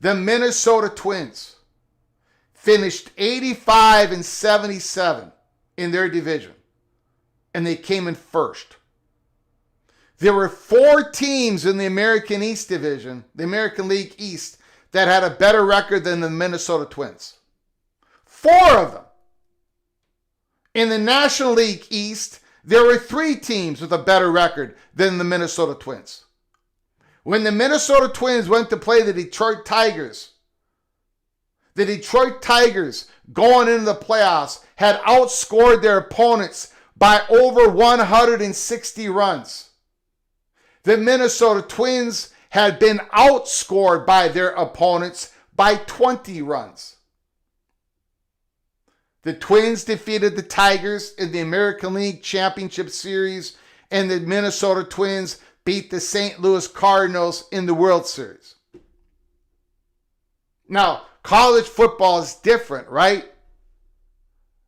the Minnesota Twins finished 85-77 in their division, and they came in first. There were 4 teams in the American East Division, the American League East, that had a better record than the Minnesota Twins. 4 of them. In the National League East, there were 3 teams with a better record than the Minnesota Twins. When the Minnesota Twins went to play the Detroit Tigers going into the playoffs had outscored their opponents by over 160 runs. The Minnesota Twins had been outscored by their opponents by 20 runs. The Twins defeated the Tigers in the American League Championship Series, and the Minnesota Twins beat the St. Louis Cardinals in the World Series. Now, college football is different, right?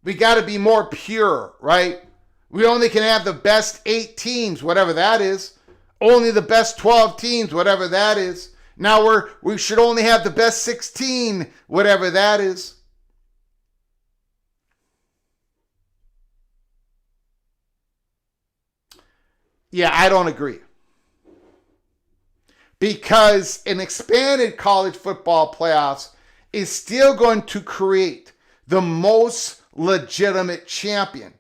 We got to be more pure, right? We only can have the best 8 teams, whatever that is. Only the best 12 teams, whatever that is. Now we should only have the best 16, whatever that is. Yeah, I don't agree. Because an expanded college football playoffs is still going to create the most legitimate champion.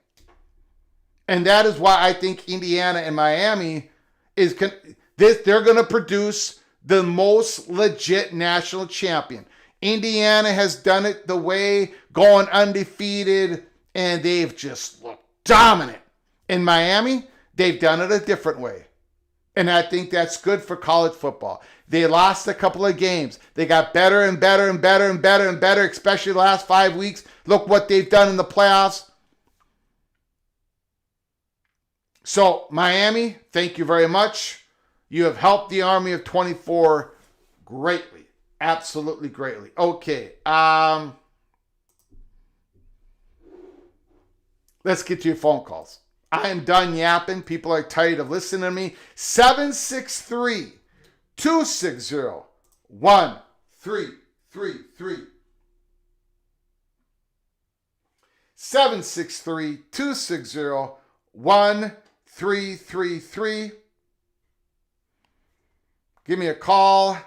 And that is why I think Indiana and Miami they're going to produce the most legit national champion. Indiana has done it the way, going undefeated, and they've just looked dominant. In Miami, they've done it a different way. And I think that's good for college football. They lost a couple of games. They got better and better and better and better and better, especially the last 5 weeks. Look what they've done in the playoffs. So, Miami, thank you very much. You have helped the Army of 24 greatly. Absolutely greatly. Okay. Let's get to your phone calls. I am done yapping. People are tired of listening to me. 763-260-1333. 763-260-1333. Give me a call.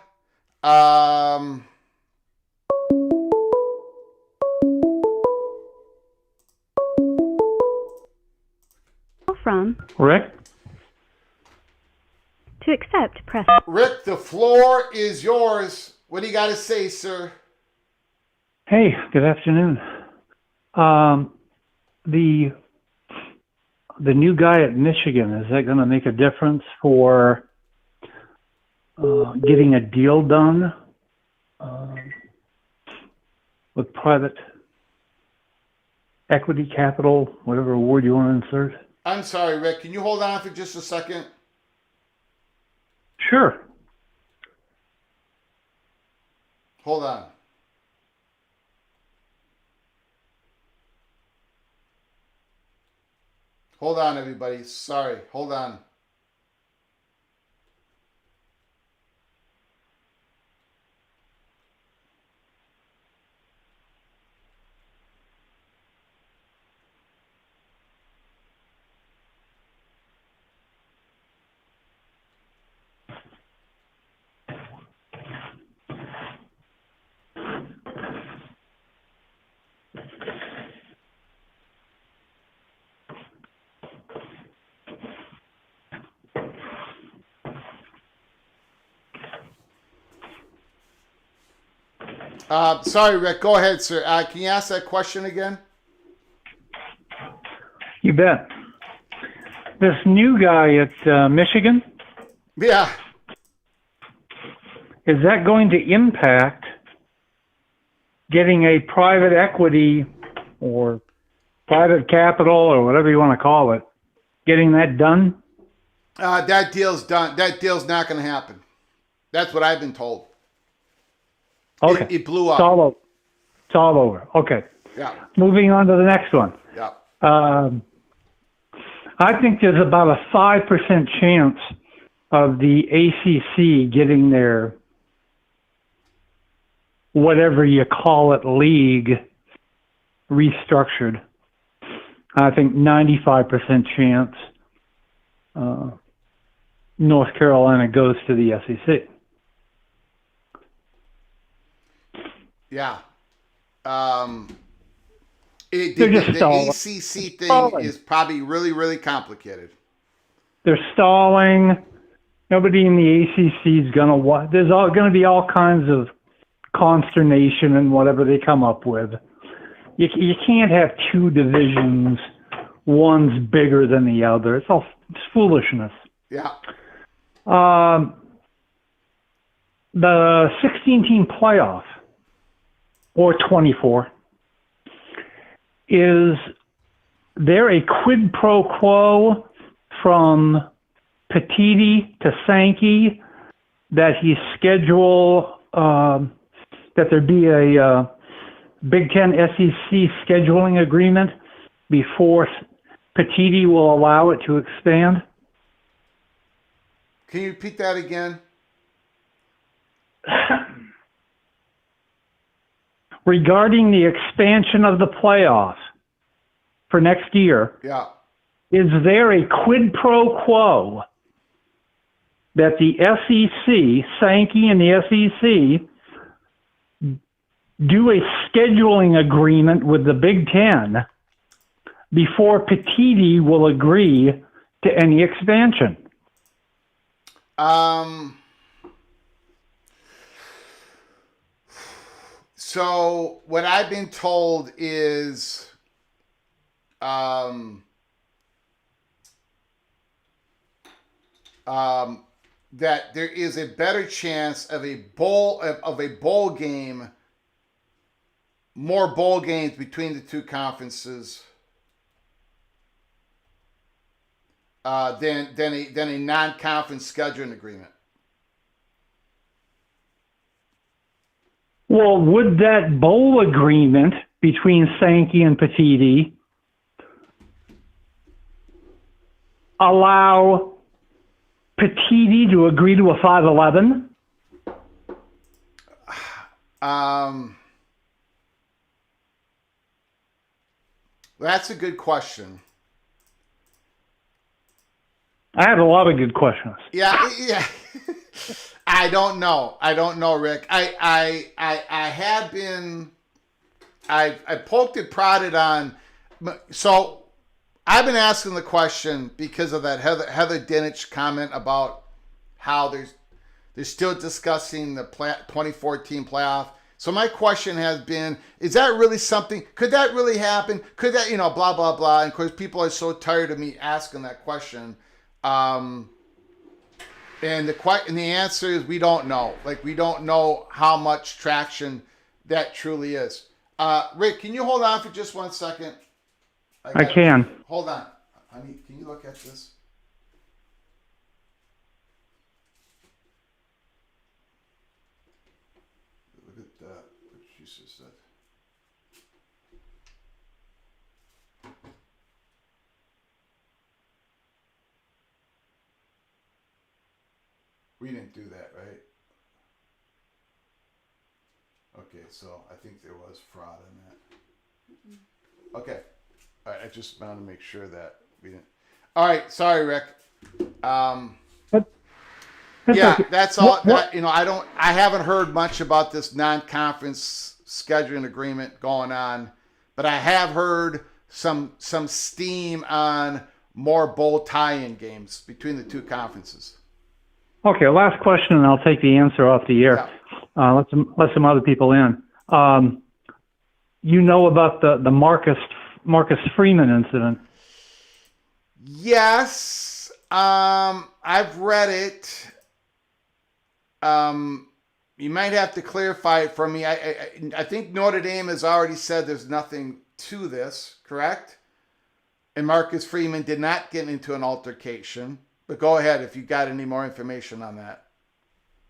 From Rick? To accept, press. Rick, the floor is yours. What do you got to say, sir? Hey, good afternoon. The new guy at Michigan, is that going to make a difference for getting a deal done with private equity capital, whatever word you want to insert? I'm sorry, Rick. Can you hold on for just a second? Sure. Hold on. Hold on, everybody. Sorry. Hold on. Sorry, Rick. Go ahead, sir. Can you ask that question again? bet. This new guy at Michigan, Yeah. is that going to impact getting a private equity or private capital or whatever you want to call it, getting that done? That deal's done. That deal's not going to happen. That's what I've been told. Okay. It blew up. It's all over. It's all over. Okay. Yeah. Moving on to the next one. Yeah. I think there's about a 5% chance of the ACC getting their, whatever you call it, league restructured. I think 95% chance North Carolina goes to the SEC. Yeah. They're just The stalling. ACC thing Stalling. is probably really, really complicated. They're stalling. Nobody in the ACC is going to watch. There's going to be all kinds of consternation and whatever they come up with. You can't have two divisions. One's bigger than the other. It's foolishness. Yeah. The 16-team playoff, or 24, is there a quid pro quo from Petiti to Sankey that he schedule that there be a Big Ten SEC scheduling agreement before Petiti will allow it to expand? Can you repeat that again? Regarding the expansion of the playoffs for next year, Yeah. is there a quid pro quo that the SEC, Sankey and the SEC, do a scheduling agreement with the Big Ten before Petiti will agree to any expansion? So what I've been told is that there is a better chance of a bowl game, more bowl games between the two conferences than a non-conference scheduling agreement. Well, would that bowl agreement between Sankey and Petiti allow Petiti to agree to a 5-11? That's a good question. I have a lot of good questions. Yeah. I don't know, Rick. I have been. I poked and prodded on. So I've been asking the question because of that Heather Dinich comment about how they're still discussing the 2014 playoff. So my question has been: is that really something? Could that really happen? Could that, blah blah blah? And of course, people are so tired of me asking that question. And the answer is we don't know. Like, we don't know how much traction that truly is. Rick, can you hold on for just 1 second? I can. Hold on. Honey, can you look at this? Look at that. What she just said. We didn't do that, right? Okay, so I think there was fraud in that. Okay. All right, I just wanted to make sure that we didn't. All right, sorry, Rick. Yeah, that's all. I haven't heard much about this non-conference scheduling agreement going on, but I have heard some steam on more bowl tie-in games between the two conferences. Okay, last question, and I'll take the answer off the air. Yeah. Let some other people in. You know about the Marcus Freeman incident? Yes, I've read it. You might have to clarify it for me. I think Notre Dame has already said there's nothing to this, correct? And Marcus Freeman did not get into an altercation. But go ahead if you got any more information on that.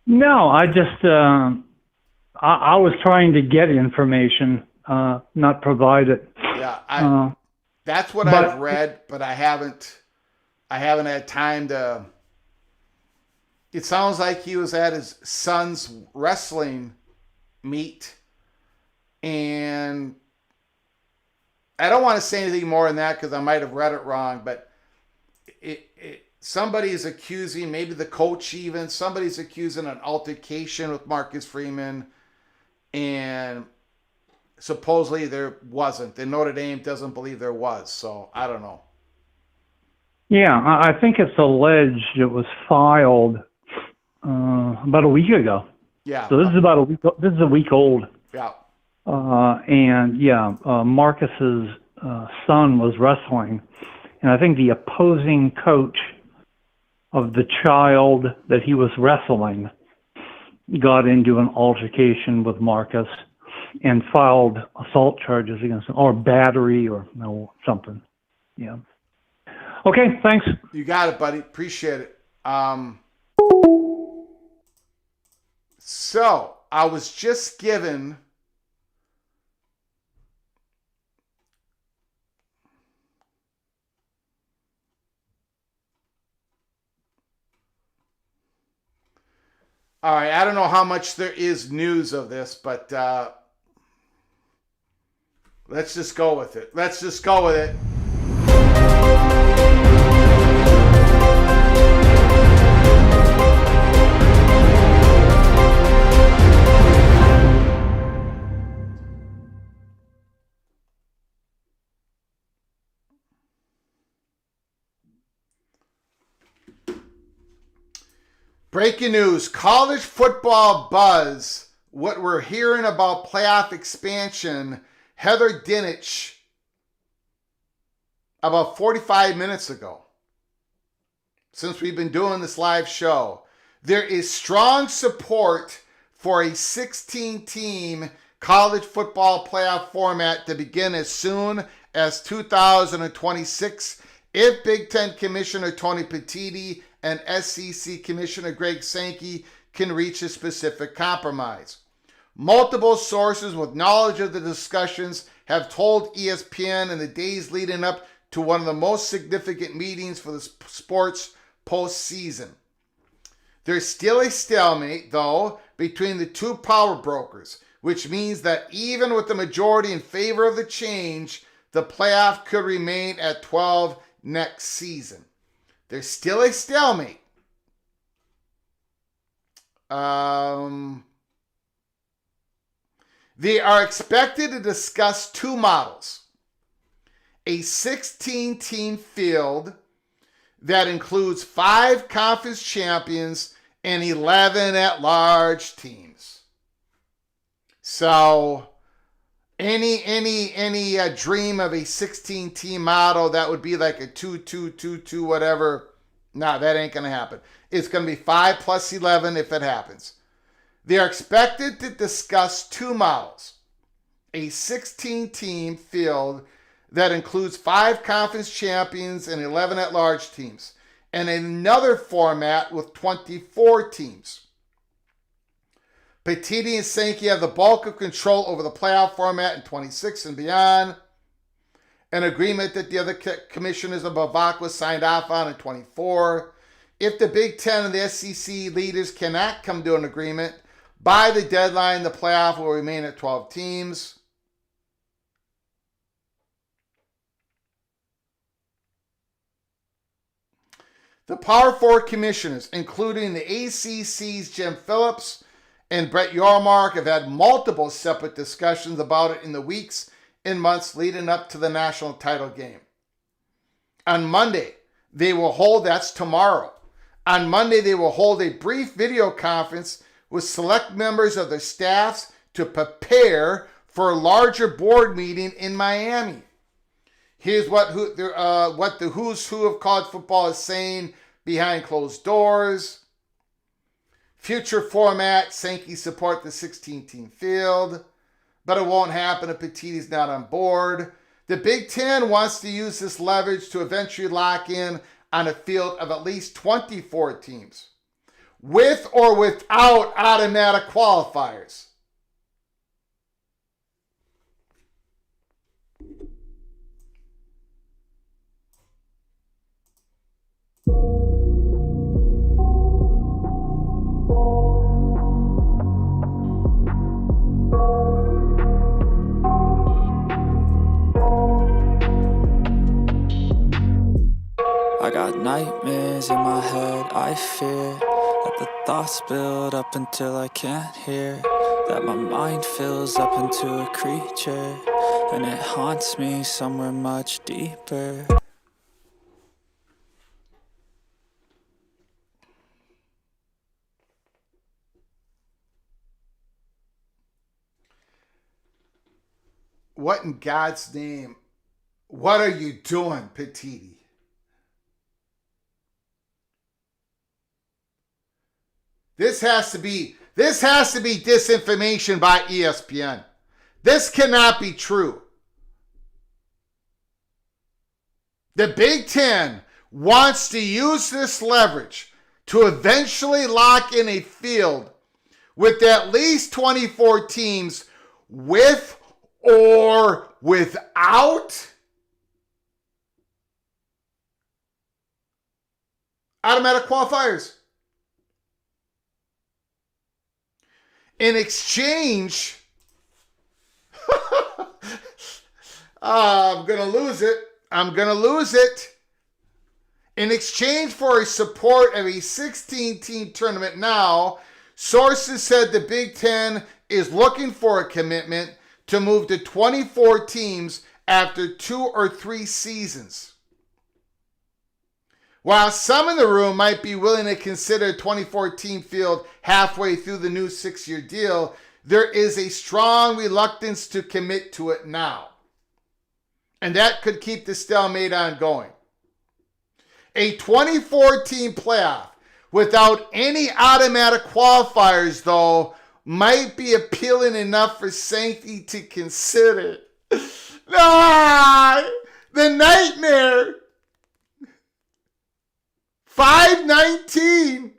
No, I just I was trying to get information, not provide it. Yeah, that's what I've read, but I haven't had time to. It sounds like he was at his son's wrestling meet, and I don't want to say anything more than that because I might have read it wrong, but somebody is accusing, maybe the coach even, somebody's accusing an altercation with Marcus Freeman, and supposedly there wasn't. And Notre Dame doesn't believe there was, so I don't know. Yeah, I think it's alleged it was filed about a week ago. Yeah. So this is about a week. This is a week old. Yeah. And yeah, Marcus's son was wrestling, and I think the opposing coach of the child that he was wrestling got into an altercation with Marcus and filed assault charges against him, or battery, or something. Yeah. Okay, thanks. You got it, buddy. Appreciate it. So I was just given all right, I don't know how much there is news of this, but let's just go with it. Let's just go with it. Breaking news, college football buzz. What we're hearing about playoff expansion. Heather Dinich about 45 minutes ago, since we've been doing this live show. There is strong support for a 16-team college football playoff format to begin as soon as 2026 if Big Ten Commissioner Tony Petitti and SEC Commissioner Greg Sankey can reach a specific compromise. Multiple sources with knowledge of the discussions have told ESPN in the days leading up to one of the most significant meetings for the sport's postseason. There's still a stalemate, though, between the two power brokers, which means that even with the majority in favor of the change, the playoff could remain at 12 next season. There's still a stalemate. They are expected to discuss two models. A 16-team field that includes 5 conference champions and 11 at-large teams. So any dream of a 16-team model that would be like a 2-2-2-2 whatever, nah, that ain't gonna happen. It's gonna be 5 plus 11 if it happens. They are expected to discuss two models: a 16-team field that includes 5 conference champions and 11 at-large teams, and another format with 24 teams. Petitti and Sankey have the bulk of control over the playoff format in 26 and beyond. An agreement that the other commissioners of Bavacqua signed off on in 24. If the Big Ten and the SEC leaders cannot come to an agreement by the deadline, the playoff will remain at 12 teams. The Power Four commissioners, including the ACC's Jim Phillips and Brett Yormark, have had multiple separate discussions about it in the weeks and months leading up to the national title game. On Monday, they will hold, that's tomorrow. On Monday, they will hold a brief video conference with select members of their staffs to prepare for a larger board meeting in Miami. Here's what the who's who of college football is saying behind closed doors. Future format, Sankey support the 16-team field, but it won't happen if Petitti's not on board. The Big Ten wants to use this leverage to eventually lock in on a field of at least 24 teams, with or without automatic qualifiers. I got nightmares in my head, I fear that the thoughts build up until I can't hear, that my mind fills up into a creature, and it haunts me somewhere much deeper. What in God's name? What are you doing, Petitti? This has to be disinformation by ESPN. This cannot be true. The Big Ten wants to use this leverage to eventually lock in a field with at least 24 teams with or without automatic qualifiers. In exchange, I'm going to lose it. In exchange for a support of a 16-team tournament now, sources said the Big Ten is looking for a commitment to move to 24 teams after 2 or 3 seasons. While some in the room might be willing to consider a 24-team field halfway through the new 6-year deal, there is a strong reluctance to commit to it now. And that could keep the stalemate ongoing. A 24-team playoff without any automatic qualifiers, though, might be appealing enough for Sankey to consider. The nightmare. 519.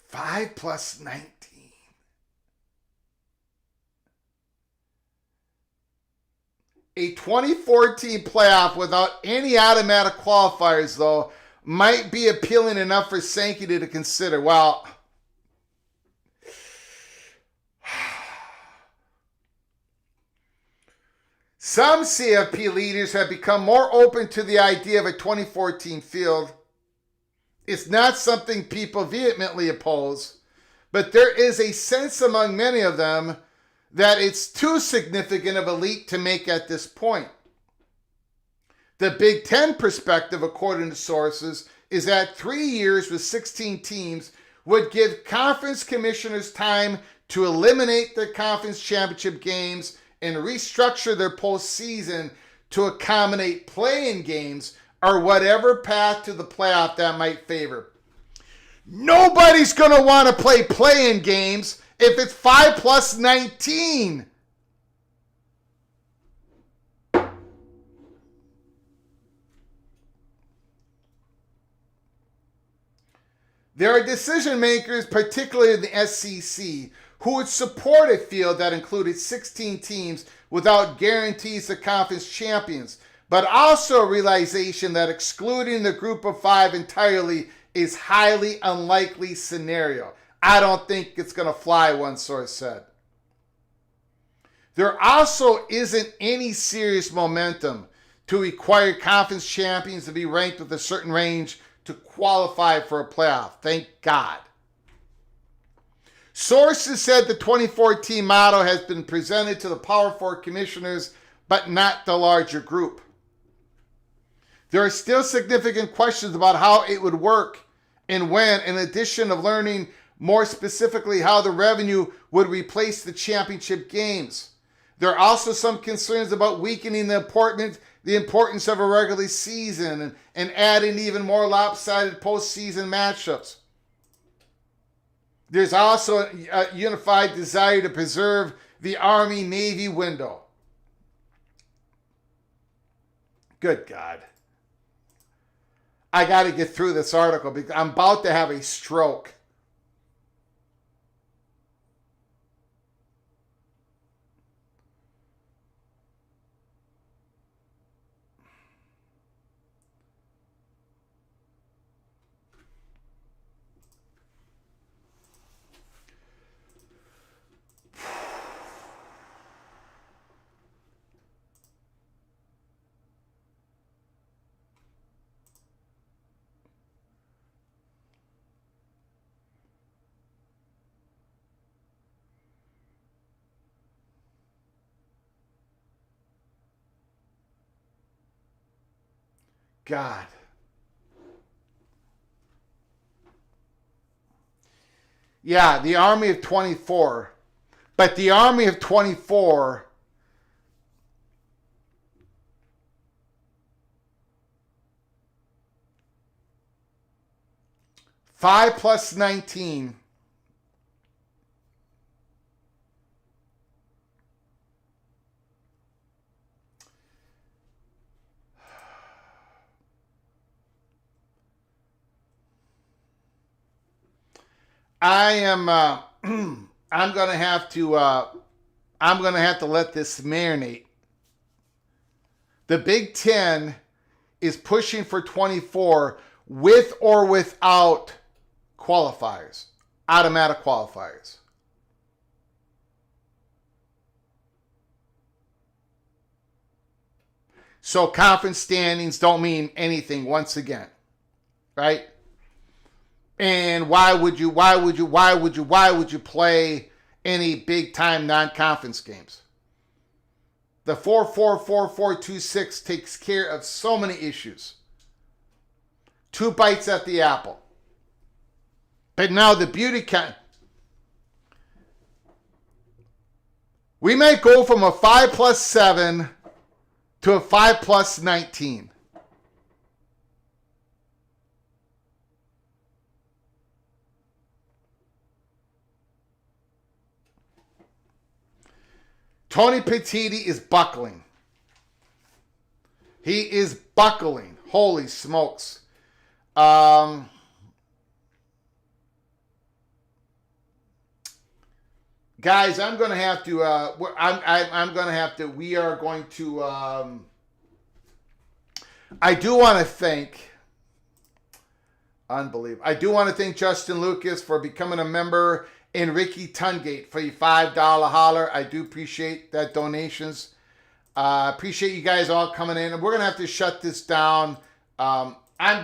Five plus 19. A 24-team playoff without any automatic qualifiers, though, might be appealing enough for Sankey to consider. Well, some CFP leaders have become more open to the idea of a 24-team field. It's not something people vehemently oppose, but there is a sense among many of them that it's too significant of a leap to make at this point. The Big Ten perspective, according to sources, is that 3 years with 16 teams would give conference commissioners time to eliminate their conference championship games and restructure their postseason to accommodate play-in games or whatever path to the playoff that might favor. Nobody's going to want to play play-in games if it's 5 plus 19. There are decision makers, particularly in the SEC, who would support a field that included 16 teams without guarantees of conference champions, but also a realization that excluding the group of 5 entirely is highly unlikely scenario. I don't think it's going to fly, one source said. There also isn't any serious momentum to require conference champions to be ranked with a certain range to qualify for a playoff. Thank God. Sources said the 2014 model has been presented to the Power 4 commissioners, but not the larger group. There are still significant questions about how it would work and when, in addition of learning more specifically how the revenue would replace the championship games. There are also some concerns about weakening the importance of a regular season and adding even more lopsided postseason matchups. There's also a unified desire to preserve the Army-Navy window. Good God. I got to get through this article because I'm about to have a stroke. God. Yeah, the Army of 24. But the Army of 24 5 plus 19 I am I'm going to have to let this marinate. The Big 10 is pushing for 24 with or without qualifiers, automatic qualifiers. So conference standings don't mean anything once again, right? And why would you play any big time non-conference games? The 4-4-4-4-2-6 takes care of so many issues. 2 bites at the apple. But now the beauty we may go from a 5 plus 7 to a 5 plus 19. Tony Petitti is buckling. He is buckling. Holy smokes. Guys, I'm going to have to, we are going to, I do want to thank, unbelievable. I do want to thank Justin Lucas for becoming a member and Ricky Tungate for the $5 holler. I do appreciate that donations. Appreciate you guys all coming in. And we're going to have to shut this down. I'm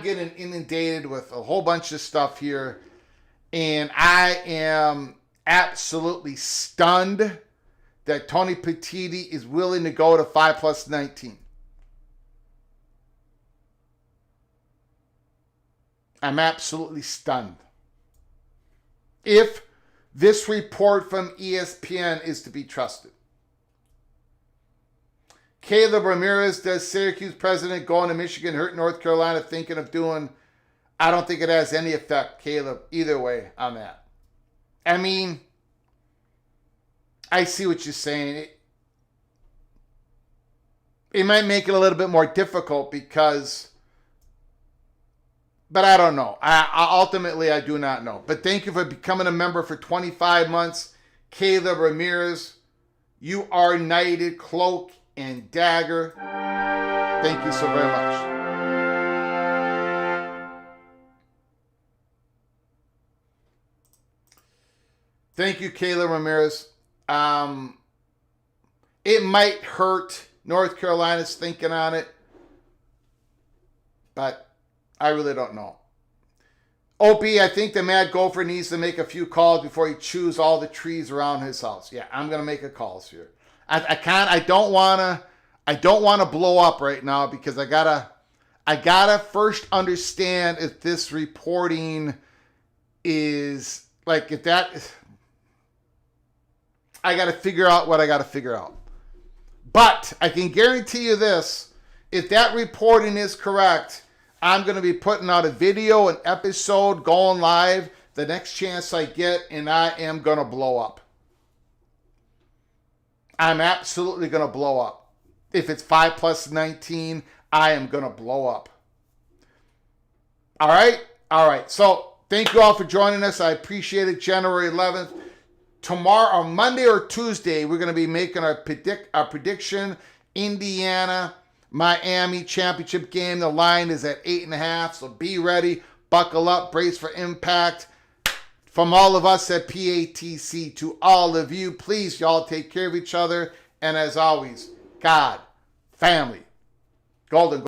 getting inundated with a whole bunch of stuff here. And I am absolutely stunned that Tony Petitti is willing to go to 5 plus 19. I'm absolutely stunned. If this report from ESPN is to be trusted. Caleb Ramirez, does Syracuse president going to Michigan hurt North Carolina thinking of doing? I don't think it has any effect, Caleb, either way on that. I mean, I see what you're saying. It might make it a little bit more difficult because, but I don't know. Ultimately, I do not know. But thank you for becoming a member for 25 months. Caleb Ramirez, you are knighted cloak and dagger. Thank you so very much. Thank you, Caleb Ramirez. It might hurt North Carolina's thinking on it, but I really don't know. Opie, I think the Mad Gopher needs to make a few calls before he chews all the trees around his house. Yeah, I'm gonna make a calls here. I don't wanna blow up right now because I gotta first understand if this reporting is like if that. I gotta figure out what I gotta figure out. But I can guarantee you this: if that reporting is correct, I'm going to be putting out a video, an episode, going live the next chance I get, and I am going to blow up. I'm absolutely going to blow up. If it's 5 plus 19, I am going to blow up. All right? All right. So thank you all for joining us. I appreciate it. January 11th. Tomorrow, on Monday or Tuesday, we're going to be making our prediction. Indiana, Miami championship game. The line is at 8.5. So be ready. Buckle up. Brace for impact. From all of us at PATC to all of you, please, y'all take care of each other. And as always, God, family, Golden.